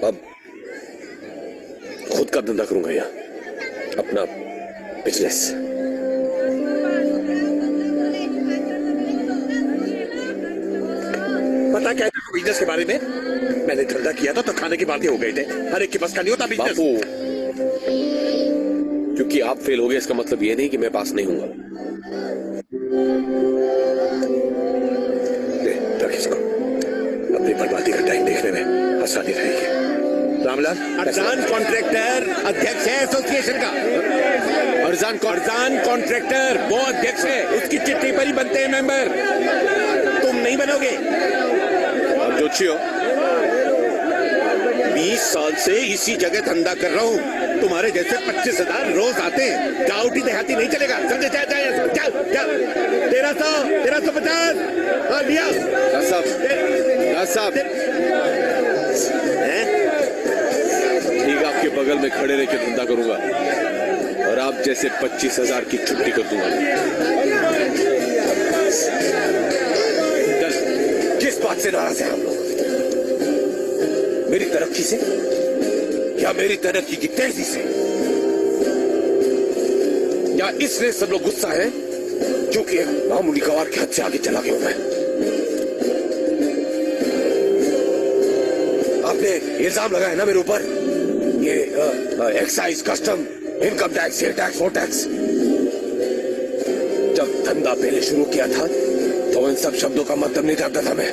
अब खुद का धंधा करूंगा यहाँ, अपना बिजनेस। पता क्या है बिजनेस के बारे में? मैंने धंधा किया था तो खाने की बातें हो गए थे। हर एक के पास का नहीं होता बिजनेस। बापू, क्योंकि आप फेल हो गए इसका मतलब ये नहीं कि मैं पास नहीं हूंगा। रख इसको, अपनी बर्बादी का टाइम देखने में आसानी रहेगी। रामलाल अरजान कॉन्ट्रैक्टर अध्यक्ष है एसोसिएशन का। अरजान कॉन्ट्रैक्टर वो अध्यक्ष है, उसकी चिट्ठी पर ही बनते हैं मेंबर। तुम नहीं बनोगे। आप जोशी हो। 20 साल से इसी जगह धंधा कर रहा हूँ। तुम्हारे जैसे 25,000 रोज आते हैं। गाँवटी देहाती नहीं चलेगा, समझे? चल 1350 लिया साहब। ठीक, आपके बगल में खड़े रह के धंधा करूंगा और आप जैसे 25,000 की छुट्टी कर दूंगा। किस बात से नाराज है हम लोग? मेरी तरक्की से या मेरी तरक्की की तेजी से, या इसलिए सब लोग गुस्सा है क्योंकि एक मामूली गवार के हाथ से आगे चला गया हूं मैं? आपने इल्जाम लगाया ना मेरे ऊपर, ये एक्साइज, कस्टम, इनकम टैक्स, ये टैक्स, वो टैक्स। जब धंधा पहले शुरू किया था तो इन सब शब्दों का मतलब नहीं जानता था मैं।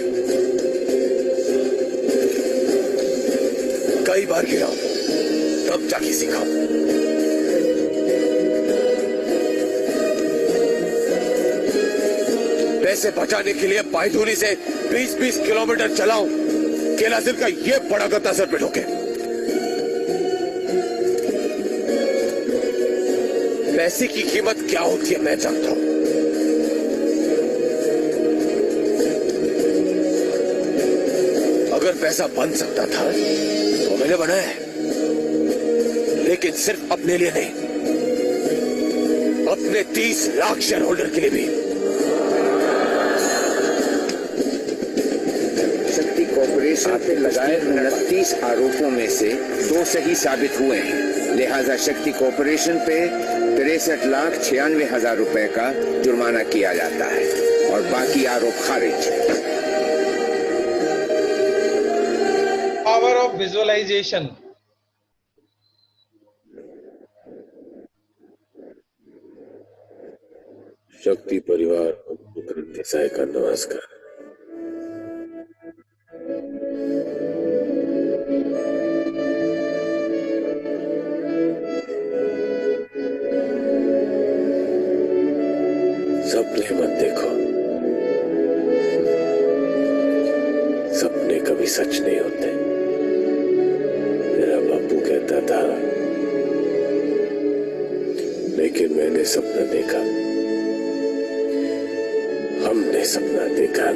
कई बार गिरा तब जाके सीखा। पैसे बचाने के लिए पायधुनी से 20-20 किलोमीटर चलाऊं, केलासिर का ये बड़ा गत्ता सर पे ठोके। पैसे की कीमत क्या होती है मैं जानता हूं। अगर पैसा बन सकता था तो मैंने बनाया है, लेकिन सिर्फ अपने लिए नहीं, अपने 30 लाख शेयर होल्डर के लिए भी। शक्ति कॉर्पोरेशन पे लगाए 29 आरोपों में से 2 सही साबित हुए हैं, लिहाजा शक्ति कॉर्पोरेशन पे 63,96,000 रुपए का जुर्माना किया जाता है और बाकी आरोप खारिज। Power of visualization. शक्ति परिवार देसाई का नमस्कार। सपने मत देखो, सपने कभी सच नहीं होते, मेरा बापू कहता था। लेकिन मैंने सपना देखा, हमने सपना देखा,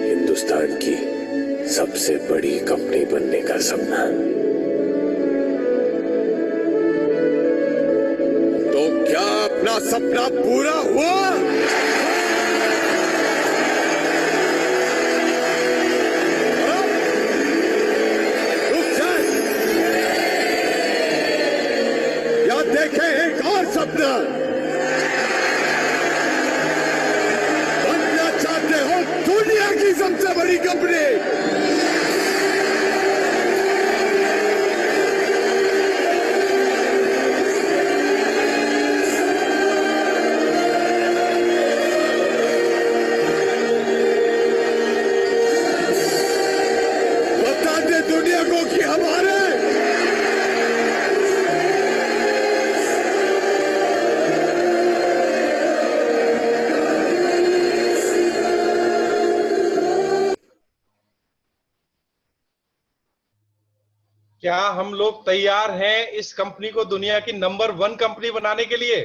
हिंदुस्तान की सबसे बड़ी कंपनी बनने का सपना। तो क्या अपना सपना पूरा हुआ? या देखें एक और सपना? बनना चाहते हो दुनिया की सबसे बड़ी कंपनी? बता दे दुनिया को कि हमारे क्या हम लोग तैयार हैं इस कंपनी को दुनिया की नंबर 1 कंपनी बनाने के लिए?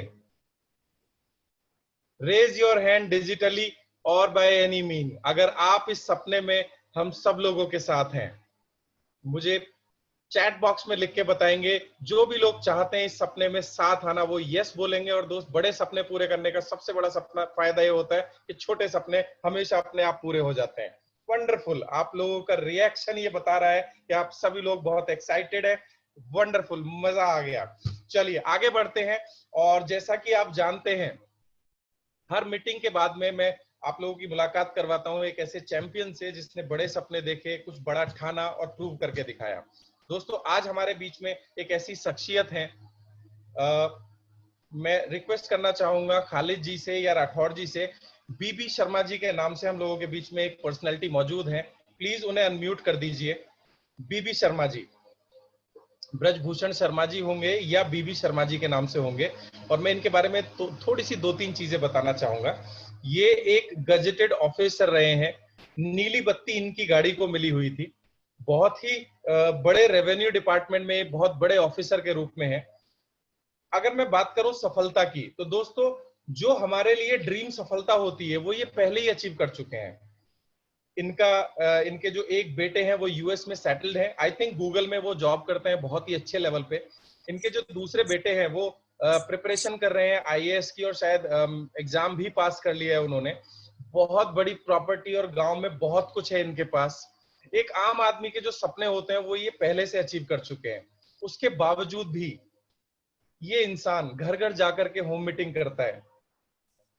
रेज योर हैंड डिजिटली और बाय एनी मीन, अगर आप इस सपने में हम सब लोगों के साथ हैं। मुझे चैट बॉक्स में लिख के बताएंगे। जो भी लोग चाहते हैं इस सपने में साथ आना वो यस बोलेंगे। और दोस्त, बड़े सपने पूरे करने का सबसे बड़ा सपना फायदा ये होता है कि छोटे सपने हमेशा अपने आप पूरे हो जाते हैं। वंडरफुल, आप लोगों का रिएक्शन ये बता रहा है कि आप सभी लोग बहुत एक्साइटेड है। वंडरफुल, मजा आ गया। चलिए आगे बढ़ते हैं। और जैसा कि आप जानते हैं, हर मीटिंग के बाद में मैं आप लोगों की मुलाकात करवाता हूं एक ऐसे चैंपियन से जिसने बड़े सपने देखे, कुछ बड़ा ठाना और प्रूव करके दिखाया। दोस्तों, आज हमारे बीच में एक ऐसी शख्सियत है, मैं रिक्वेस्ट करना चाहूंगा खालिद जी से या राठौर जी से, बीबी शर्मा जी के नाम से हम लोगों के बीच में एक पर्सनैलिटी मौजूद है। प्लीज उन्हें अनम्यूट कर दीजिए। बीबी शर्मा जी, ब्रजभूषण शर्मा जी होंगे या बीबी शर्मा जी के नाम से होंगे। और मैं इनके बारे में थोड़ी सी 2-3 चीजें बताना चाहूंगा। ये एक गजेटेड ऑफिसर रहे हैं। नीली बत्ती इनकी गाड़ी को मिली हुई थी। बहुत ही बड़े रेवेन्यू डिपार्टमेंट में बहुत बड़े ऑफिसर के रूप में है। अगर मैं बात करूं सफलता की, तो दोस्तों जो हमारे लिए ड्रीम सफलता होती है वो ये पहले ही अचीव कर चुके हैं। इनके जो एक बेटे हैं वो यूएस में सेटल्ड हैं। आई थिंक गूगल में वो जॉब करते हैं बहुत ही अच्छे लेवल पे। इनके जो दूसरे बेटे हैं वो प्रिपरेशन कर रहे हैं आईएएस की, और शायद एग्जाम भी पास कर लिया है उन्होंने। बहुत बड़ी प्रॉपर्टी और गांव में बहुत कुछ है इनके पास। एक आम आदमी के जो सपने होते हैं वो ये पहले से अचीव कर चुके हैं। उसके बावजूद भी ये इंसान घर घर जाकर के होम मीटिंग करता है,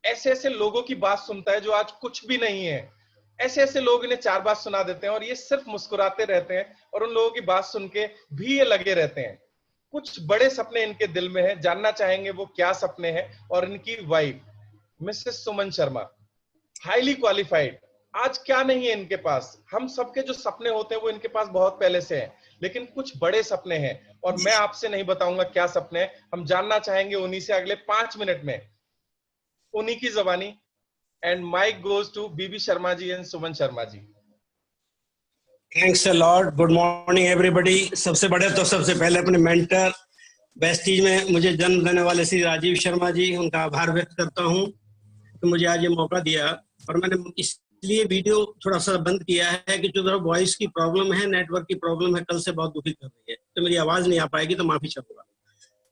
ऐसे ऐसे लोगों की बात सुनता है जो आज कुछ भी नहीं है। ऐसे ऐसे लोग इन्हें 4 बात सुना देते हैं और ये सिर्फ मुस्कुराते रहते हैं और उन लोगों की बात सुन के भी ये लगे रहते हैं। कुछ बड़े सपने इनके दिल में हैं, जानना चाहेंगे वो क्या सपने हैं। और इनकी wife Mrs Suman Sharma, highly qualified, आज क्या नहीं है इनके पास। हम सबके जो सपने होते हैं वो इनके पास बहुत पहले से हैं, लेकिन कुछ बड़े सपने हैं और मैं आपसे नहीं बताऊंगा क्या सपने हैं। हम जानना चाहेंगे उन्हीं से अगले 5 मिनट में, उन्हीं की जबानी। And mic goes to BB Sharma ji and Suman Sharma ji. Thanks a lot. Good morning everybody. सबसे पहले अपने मेंटर वेस्टीज में मुझे जन्म देने वाले श्री राजीव शर्मा जी, उनका आभार व्यक्त करता हूं कि मुझे आज ये मौका दिया। और मैंने इसलिए वीडियो थोड़ा सा बंद किया है कि जो वॉइस की प्रॉब्लम है, नेटवर्क की प्रॉब्लम है, कल से बहुत दुखी कर रही है, तो मेरी आवाज नहीं आ पाएगी, तो माफी चाहूंगा।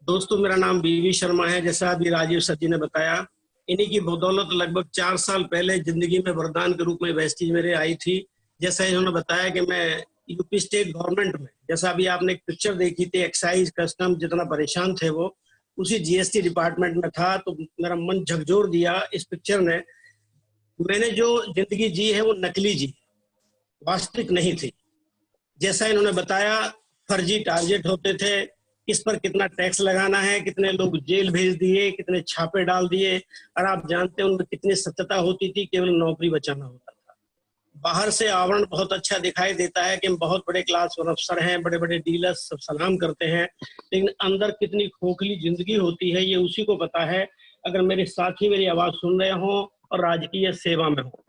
दोस्तों, मेरा नाम बीबी शर्मा है, जैसा अभी राजीव सर जी ने बताया। इन्हीं की बदौलत लगभग 4 साल पहले जिंदगी में वरदान के रूप में वेस्टीज मेरे आई थी। जैसा इन्होंने बताया कि मैं यूपी स्टेट गवर्नमेंट में, जैसा अभी आपने एक पिक्चर देखी थी, एक्साइज कस्टम जितना परेशान थे वो उसी जीएसटी डिपार्टमेंट में था, तो मेरा मन झकझोर दिया इस पिक्चर ने। मैंने जो जिंदगी जी है वो नकली जी, वास्तविक नहीं थी। जैसा इन्होंने बताया, फर्जी टारगेट होते थे, किस पर कितना टैक्स लगाना है, कितने लोग जेल भेज दिए, कितने छापे डाल दिए, और आप जानते हैं उनमें कितनी सत्यता होती थी, केवल नौकरी बचाना होता था। बाहर से आवरण बहुत अच्छा दिखाई देता है कि हम बहुत बड़े क्लास और अफसर हैं, बड़े बड़े डीलर्स सब सलाम करते हैं, लेकिन अंदर कितनी खोखली जिंदगी होती है ये उसी को पता है। अगर मेरे साथी मेरी आवाज सुन रहे हों और राजकीय सेवा में हो,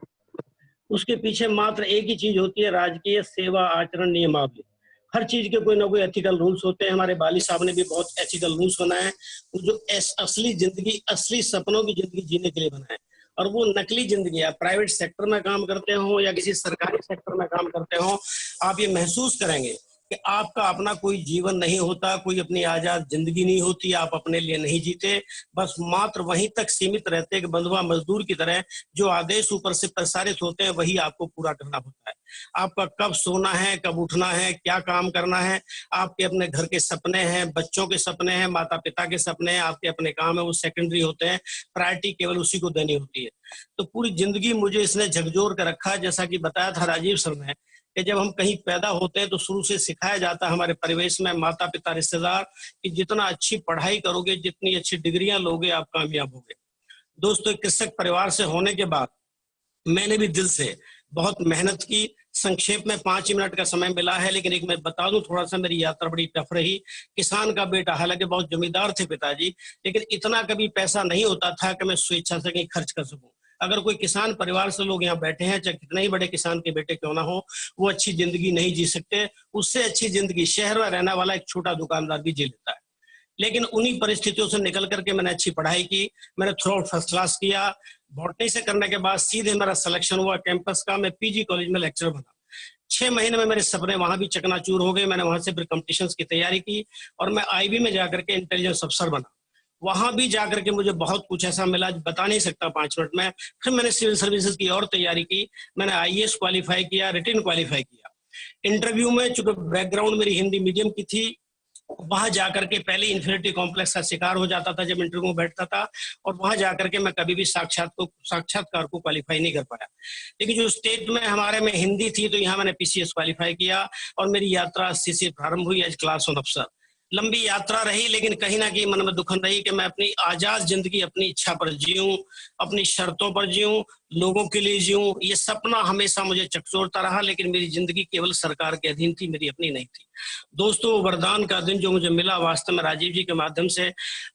उसके पीछे मात्र एक ही चीज होती है, राजकीय सेवा आचरण नियमावली। हर चीज के कोई ना कोई एथिकल रूल्स होते हैं। हमारे बाली साहब ने भी बहुत एथिकल रूल्स बनाए, जो असली जिंदगी, असली सपनों की जिंदगी जीने के लिए बनाए। और वो नकली जिंदगी, आप प्राइवेट सेक्टर में काम करते हो या किसी सरकारी सेक्टर में काम करते हो, आप ये महसूस करेंगे कि आपका अपना कोई जीवन नहीं होता, कोई अपनी आजाद जिंदगी नहीं होती, आप अपने लिए नहीं जीते, बस मात्र वहीं तक सीमित रहते हैं कि बंधुआ मजदूर की तरह जो आदेश ऊपर से प्रसारित होते हैं वही आपको पूरा करना होता है। आपका कब सोना है, कब उठना है, क्या काम करना है, आपके अपने घर के सपने हैं, बच्चों के सपने हैं, माता पिता के सपने हैं, आपके अपने काम है, वो सेकेंडरी होते हैं, प्रायोरिटी केवल उसी को देनी होती है। तो पूरी जिंदगी मुझे इसने झकझोर कर रखा। जैसा कि बताया था राजीव सर ने कि जब हम कहीं पैदा होते हैं तो शुरू से सिखाया जाता है हमारे परिवेश में, माता पिता रिश्तेदार, कि जितना अच्छी पढ़ाई करोगे, जितनी अच्छी डिग्रियां लोगे, आप कामयाब होगे। दोस्तों, कृषक परिवार से होने के बाद मैंने भी दिल से बहुत मेहनत की। संक्षेप में 5 मिनट का समय मिला है, लेकिन एक मैं बता दूं, थोड़ा सा मेरी यात्रा बड़ी टफ रही। किसान का बेटा, हालांकि बहुत जमींदार थे पिताजी, लेकिन इतना कभी पैसा नहीं होता था कि मैं स्वेच्छा से कहीं खर्च कर सकूं। अगर कोई किसान परिवार से लोग यहाँ बैठे हैं, चाहे कितने ही बड़े किसान के बेटे क्यों ना हो, वो अच्छी जिंदगी नहीं जी सकते। उससे अच्छी जिंदगी शहर में रहने वाला एक छोटा दुकानदार भी जी लेता है। लेकिन उन्हीं परिस्थितियों से निकल करके मैंने अच्छी पढ़ाई की। मैंने थ्रू आउट फर्स्ट क्लास किया। बॉटनी से करने के बाद सीधे मेरा सिलेक्शन हुआ कैंपस का, मैं पीजी कॉलेज में लेक्चरर बना। 6 महीने में मेरे सपने वहां भी चकनाचूर हो गए। मैंने वहां से फिर कॉम्पिटिशन्स की तैयारी की और मैं आईबी में जाकर के इंटेलिजेंस अफसर बना। वहां भी जाकर के मुझे बहुत कुछ ऐसा मिला बता नहीं सकता 5 मिनट में। फिर मैंने सिविल सर्विसेज की और तैयारी की, मैंने आईएएस क्वालिफाई किया, रिटन क्वालिफाई किया। इंटरव्यू में चूंकि बैकग्राउंड मेरी हिंदी मीडियम की थी, वहां जाकर के पहले इन्फिनिटी कॉम्प्लेक्स का शिकार हो जाता था जब इंटरव्यू में बैठता था, और वहां जाकर के मैं कभी भी साक्षात्कार को क्वालिफाई नहीं कर पाया। लेकिन जो स्टेट में हमारे में हिंदी थी तो यहाँ मैंने पीसीएस क्वालिफाई किया और मेरी यात्रा 80 से प्रारंभ हुई एज क्लास 1 अफसर। लंबी यात्रा रही, लेकिन कहीं ना कहीं मन में दुखन रही कि मैं अपनी आजाद जिंदगी अपनी इच्छा पर जीऊं, अपनी शर्तों पर जीऊं, लोगों के लिए जीऊं। ये सपना हमेशा मुझे चकचोरता रहा, लेकिन मेरी जिंदगी केवल सरकार के अधीन थी, मेरी अपनी नहीं थी। दोस्तों, वरदान का दिन जो मुझे मिला वास्तव में राजीव जी के माध्यम से,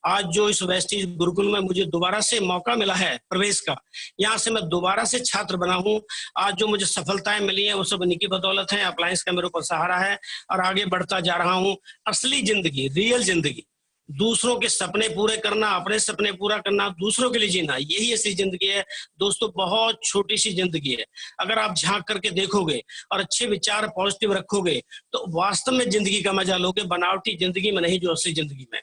आज जो इस वेस्टीज गुरुकुल में मुझे दोबारा से मौका मिला है प्रवेश का, यहाँ से मैं दोबारा से छात्र बना हूँ। आज जो मुझे सफलताएं मिली है वो सब इन्हीं की बदौलत है। अप्लायंस का मेरे ऊपर सहारा है और आगे बढ़ता जा रहा हूँ। असली जिंदगी, रियल जिंदगी, दूसरों के सपने पूरे करना, अपने सपने पूरा करना, दूसरों के लिए जीना, यही असली जिंदगी है। दोस्तों, बहुत छोटी सी जिंदगी है। अगर आप झांक करके देखोगे और अच्छे विचार पॉजिटिव रखोगे तो वास्तव में जिंदगी का मजा लोगे, बनावटी जिंदगी में नहीं, जो असली जिंदगी में।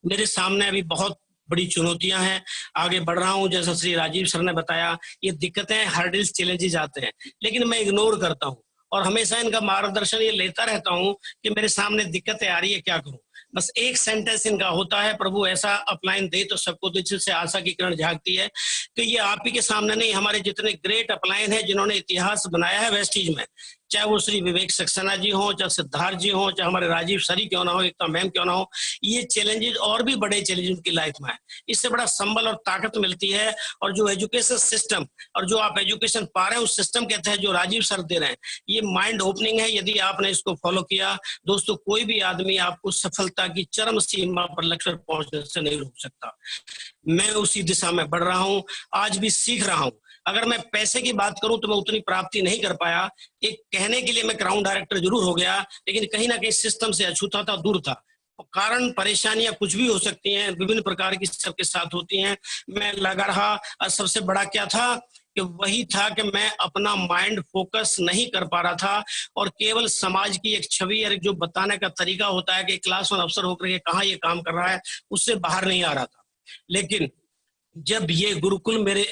मेरे सामने अभी बहुत बड़ी चुनौतियां हैं, आगे बढ़ रहा हूं। जैसा श्री राजीव सर ने बताया, ये दिक्कतें, हर्डल्स, चैलेंजेस आते हैं, लेकिन मैं इग्नोर करता हूं और हमेशा इनका मार्गदर्शन ये लेता रहता हूं कि मेरे सामने दिक्कतें आ रही है, क्या करूं। बस एक सेंटेंस इनका होता है, प्रभु ऐसा अपलाइन दे तो सबको, तो जिससे आशा की किरण झांकती है कि ये आप ही के सामने नहीं, हमारे जितने ग्रेट अपलाइन हैं जिन्होंने इतिहास बनाया है वेस्टीज में, चाहे वो श्री विवेक सक्सेना जी हो, चाहे सिद्धार्थ जी हो, चाहे हमारे राजीव सरी क्यों ना हो, एकता मैम क्यों ना हो, ये चैलेंजेस और भी बड़े चैलेंजेस उनकी लाइफ में है। इससे बड़ा संबल और ताकत मिलती है। और जो एजुकेशन सिस्टम और जो आप एजुकेशन पा रहे हैं उस सिस्टम के तहत जो राजीव सर दे रहे हैं, ये माइंड ओपनिंग है। यदि आपने इसको फॉलो किया दोस्तों, कोई भी आदमी आपको सफलता की चरम सीमा पर लक्ष्य पर पहुंचने से नहीं रोक सकता। मैं उसी दिशा में बढ़ रहा हूं, आज भी सीख रहा हूं। अगर मैं पैसे की बात करूं तो मैं उतनी प्राप्ति नहीं कर पाया। एक कहने के लिए मैं क्राउन डायरेक्टर जरूर हो गया, लेकिन कहीं ना कहीं सिस्टम से अछूता था, दूर था। कारण परेशानियां कुछ भी हो सकती हैं, विभिन्न प्रकार की सबके साथ होती हैं। मैं लगा रहा, और सबसे बड़ा क्या था कि वही था कि मैं अपना माइंड फोकस नहीं कर पा रहा था और केवल समाज की एक छवि और जो बताने का तरीका होता है कि क्लास 1 अफसर होकर के कहाँ ये काम कर रहा है, उससे बाहर नहीं आ रहा था। लेकिन जब ये गुरुकुल, मेरे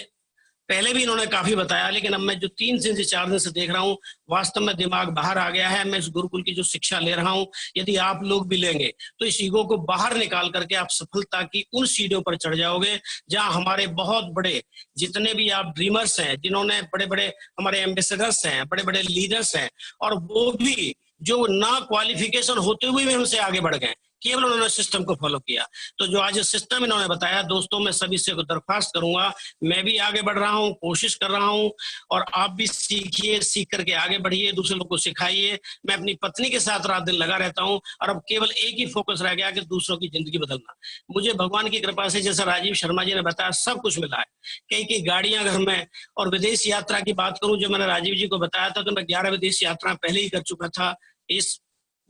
पहले भी इन्होंने काफी बताया, लेकिन अब मैं जो 3 से 4 दिन से देख रहा हूँ, वास्तव में दिमाग बाहर आ गया है। मैं इस गुरुकुल की जो शिक्षा ले रहा हूँ, यदि आप लोग भी लेंगे तो इस ईगो को बाहर निकाल करके आप सफलता की उन सीढ़ियों पर चढ़ जाओगे जहां हमारे बहुत बड़े जितने भी आप ड्रीमर्स हैं, जिन्होंने बड़े बड़े हमारे एम्बेसडर्स हैं, बड़े बड़े लीडर्स हैं, और वो भी जो ना क्वालिफिकेशन होते हुए भी उनसे आगे बढ़ गए, केवल उन्होंने सिस्टम को फॉलो किया। तो जो आज सिस्टम इन्होंने बताया दोस्तों, मैं सभी से दरख्वास्त करूंगा, मैं भी आगे बढ़ रहा हूं, कोशिश कर रहा हूं, और आप भी सीखिए, सीख करके आगे बढ़िए, दूसरे लोग को सिखाइए। मैं अपनी पत्नी के साथ रात दिन लगा रहता हूं और अब केवल एक ही फोकस रह गया कि दूसरों की जिंदगी बदलना। मुझे भगवान की कृपा से, जैसा राजीव शर्मा जी ने बताया, सब कुछ मिला है। कई गाड़ियां घर में, और विदेश यात्रा की बात करूं, जब मैंने राजीव जी को बताया था तो मैं 11 विदेश यात्रा पहले ही कर चुका था। इस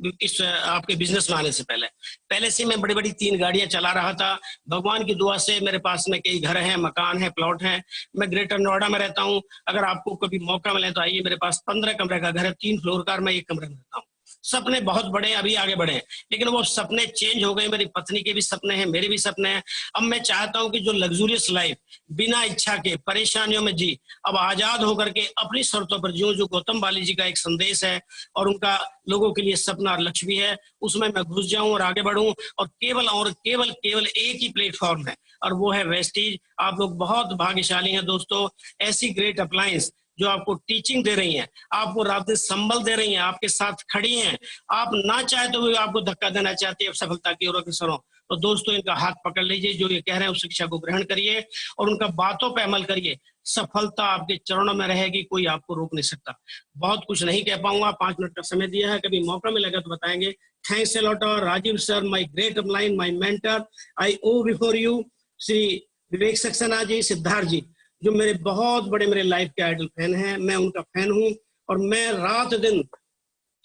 आपके बिजनेस में आने से पहले से मैं बड़ी बड़ी 3 गाड़ियां चला रहा था। भगवान की दुआ से मेरे पास में कई घर हैं, मकान है, प्लॉट हैं। मैं ग्रेटर नोएडा में रहता हूं। अगर आपको कभी मौका मिले तो आइए, मेरे पास 15 कमरे का घर है, 3 फ्लोर का, मैं 1 कमरे में रहता हूँ। सपने बहुत बड़े हैं, अभी आगे बढ़े हैं, लेकिन वो सपने चेंज हो गए। मेरी पत्नी के भी सपने हैं, मेरे भी सपने हैं। अब मैं चाहता हूं कि जो लग्जूरियस लाइफ बिना इच्छा के, परेशानियों में जी, अब आजाद होकर के अपनी शर्तों पर जीऊं, जो गौतम बाली जी का एक संदेश है और उनका लोगों के लिए सपना और लक्ष्य भी है, उसमें मैं घुस जाऊं और आगे बढ़ूं। और केवल एक ही प्लेटफॉर्म है और वो है वेस्टीज। आप लोग बहुत भाग्यशाली हैं दोस्तों, ऐसी ग्रेट अप्लायंस जो आपको टीचिंग दे रही हैं, आपको रात दिन संबल दे रही हैं, आपके साथ खड़ी हैं। आप ना चाहे तो भी आपको धक्का देना चाहती है सफलता की ओर अग्रसर हो। तो दोस्तों, इनका हाथ पकड़ लीजिए, जो ये कह रहे हैं उस शिक्षा को ग्रहण करिए और उनका बातों पे अमल करिए। सफलता आपके चरणों में रहेगी, कोई आपको रोक नहीं सकता। बहुत कुछ नहीं कह पाऊंगा, 5 मिनट का समय दिया है, कभी मौका मिलेगा तो बताएंगे। Thanks a lot Rajiv sir, my great upline, my mentor. I owe before you Shri Vivek Saxena ji, Siddharth ji, जो मेरे बहुत बड़े, मेरे लाइफ के आइडल फैन हैं। मैं उनका फैन हूं और मैं रात दिन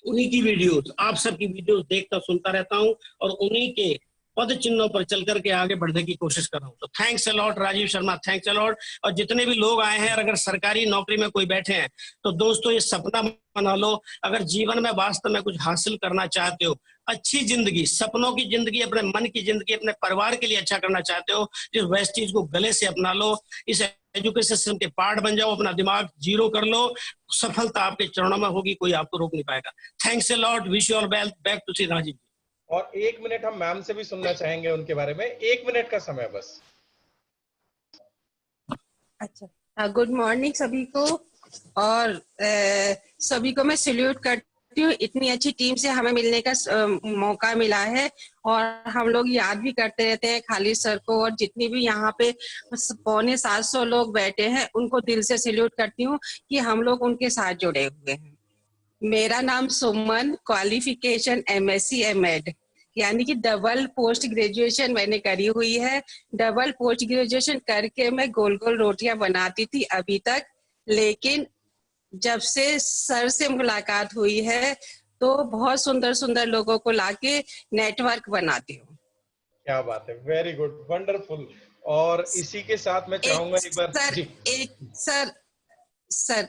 उन्हीं की वीडियोस, आप सबकी वीडियोस देखता सुनता रहता हूं और उन्हीं के पद चिन्हों पर चल करके आगे बढ़ने की कोशिश कर रहा हूँ। तो thanks a lot Rajiv Sharma, thanks a lot. और जितने भी लोग आए हैं, अगर सरकारी नौकरी में कोई बैठे हैं तो दोस्तों ये सपना बना लो, अगर जीवन में वास्तव में कुछ हासिल करना चाहते हो, अच्छी जिंदगी, सपनों की जिंदगी, अपने मन की जिंदगी, अपने परिवार के लिए अच्छा करना चाहते हो, इस वेस्टीज को गले से अपना लो, इस एजुकेशन सिस्टम के पार्ट बन जाओ, अपना दिमाग जीरो कर लो, सफलता आपके चरणों में होगी, कोई आपको रोक नहीं पाएगा। Thanks a lot, wish you all well. Back to Shri Rajiv. और 1 मिनट हम मैम से भी सुनना चाहेंगे उनके बारे में, 1 मिनट का समय बस। अच्छा, गुड मॉर्निंग सभी को, और सभी को मैं सैल्यूट करती हूँ। इतनी अच्छी टीम से हमें मिलने का मौका मिला है, और हम लोग याद भी करते रहते हैं खालिद सर को, और जितनी भी यहाँ पे 650 लोग बैठे हैं उनको दिल से सैल्यूट करती हूँ कि हम लोग उनके साथ जुड़े हुए हैं। मेरा नाम सुमन, क्वालिफिकेशन MSc MEd, यानी कि डबल पोस्ट ग्रेजुएशन मैंने करी हुई है। डबल पोस्ट ग्रेजुएशन करके मैं गोल गोल रोटियां बनाती थी अभी तक, लेकिन जब से सर से मुलाकात हुई है तो बहुत सुंदर सुंदर लोगों को लाके नेटवर्क बनाती हूँ। क्या बात है, वेरी गुड, वंडरफुल। और इसी के साथ मैं चाहूंगा एक बार सर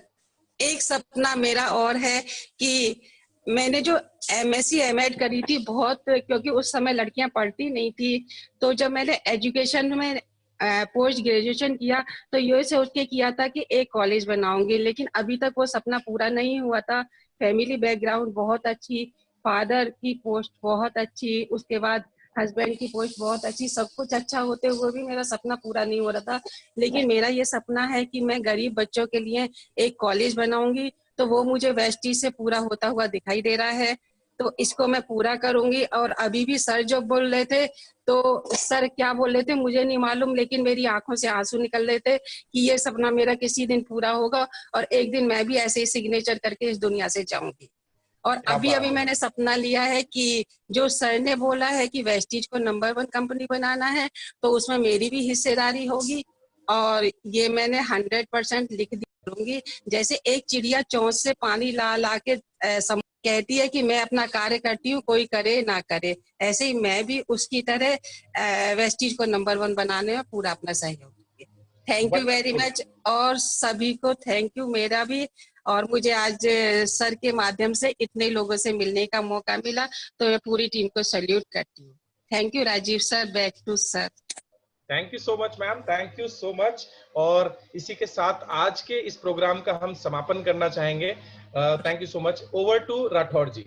एक सपना मेरा और है कि मैंने जो MSc MEd करी थी बहुत, क्योंकि उस समय लड़कियां पढ़ती नहीं थी, तो जब मैंने एजुकेशन में पोस्ट ग्रेजुएशन किया तो ये सोच के किया था कि एक कॉलेज बनाऊंगी, लेकिन अभी तक वो सपना पूरा नहीं हुआ था। फैमिली बैकग्राउंड बहुत अच्छी, फादर की पोस्ट बहुत अच्छी, उसके बाद हस्बैंड की पोस्ट बहुत अच्छी, सब कुछ अच्छा होते हुए भी मेरा सपना पूरा नहीं हो रहा था। लेकिन मेरा ये सपना है कि मैं गरीब बच्चों के लिए एक कॉलेज बनाऊंगी, तो वो मुझे वेस्टीज से पूरा होता हुआ दिखाई दे रहा है, तो इसको मैं पूरा करूंगी। और अभी भी सर जो बोल रहे थे, तो सर क्या बोल रहे थे मुझे नहीं मालूम, लेकिन मेरी आंखों से आंसू निकल रहे थे कि ये सपना मेरा किसी दिन पूरा होगा, और एक दिन मैं भी ऐसे ही सिग्नेचर करके इस दुनिया से जाऊंगी। और अभी मैंने सपना लिया है कि जो सर ने बोला है कि वेस्टीज को नंबर 1 कंपनी बनाना है, तो उसमें मेरी भी हिस्सेदारी होगी, और ये मैंने 100% लिख दूंगी। जैसे एक चिड़िया चोंच से पानी ला ला के कहती है कि मैं अपना कार्य करती हूँ, कोई करे ना करे, ऐसे ही मैं भी उसकी तरह वेस्टीज को नंबर 1 बनाने में पूरा अपना सहयोग दूंगी। थैंक यू वेरी मच, और सभी को थैंक यू मेरा भी। और मुझे आज सर के माध्यम से इतने लोगों से मिलने का मौका मिला, तो मैं पूरी टीम को सैल्यूट करती हूँ। Thank you Rajiv sir, back to sir. Thank you so much ma'am, thank you so much. और इसी के साथ आज के इस प्रोग्राम का हम समापन करना चाहेंगे। Thank you so much. Over to Rathore ji.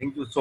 Thank you so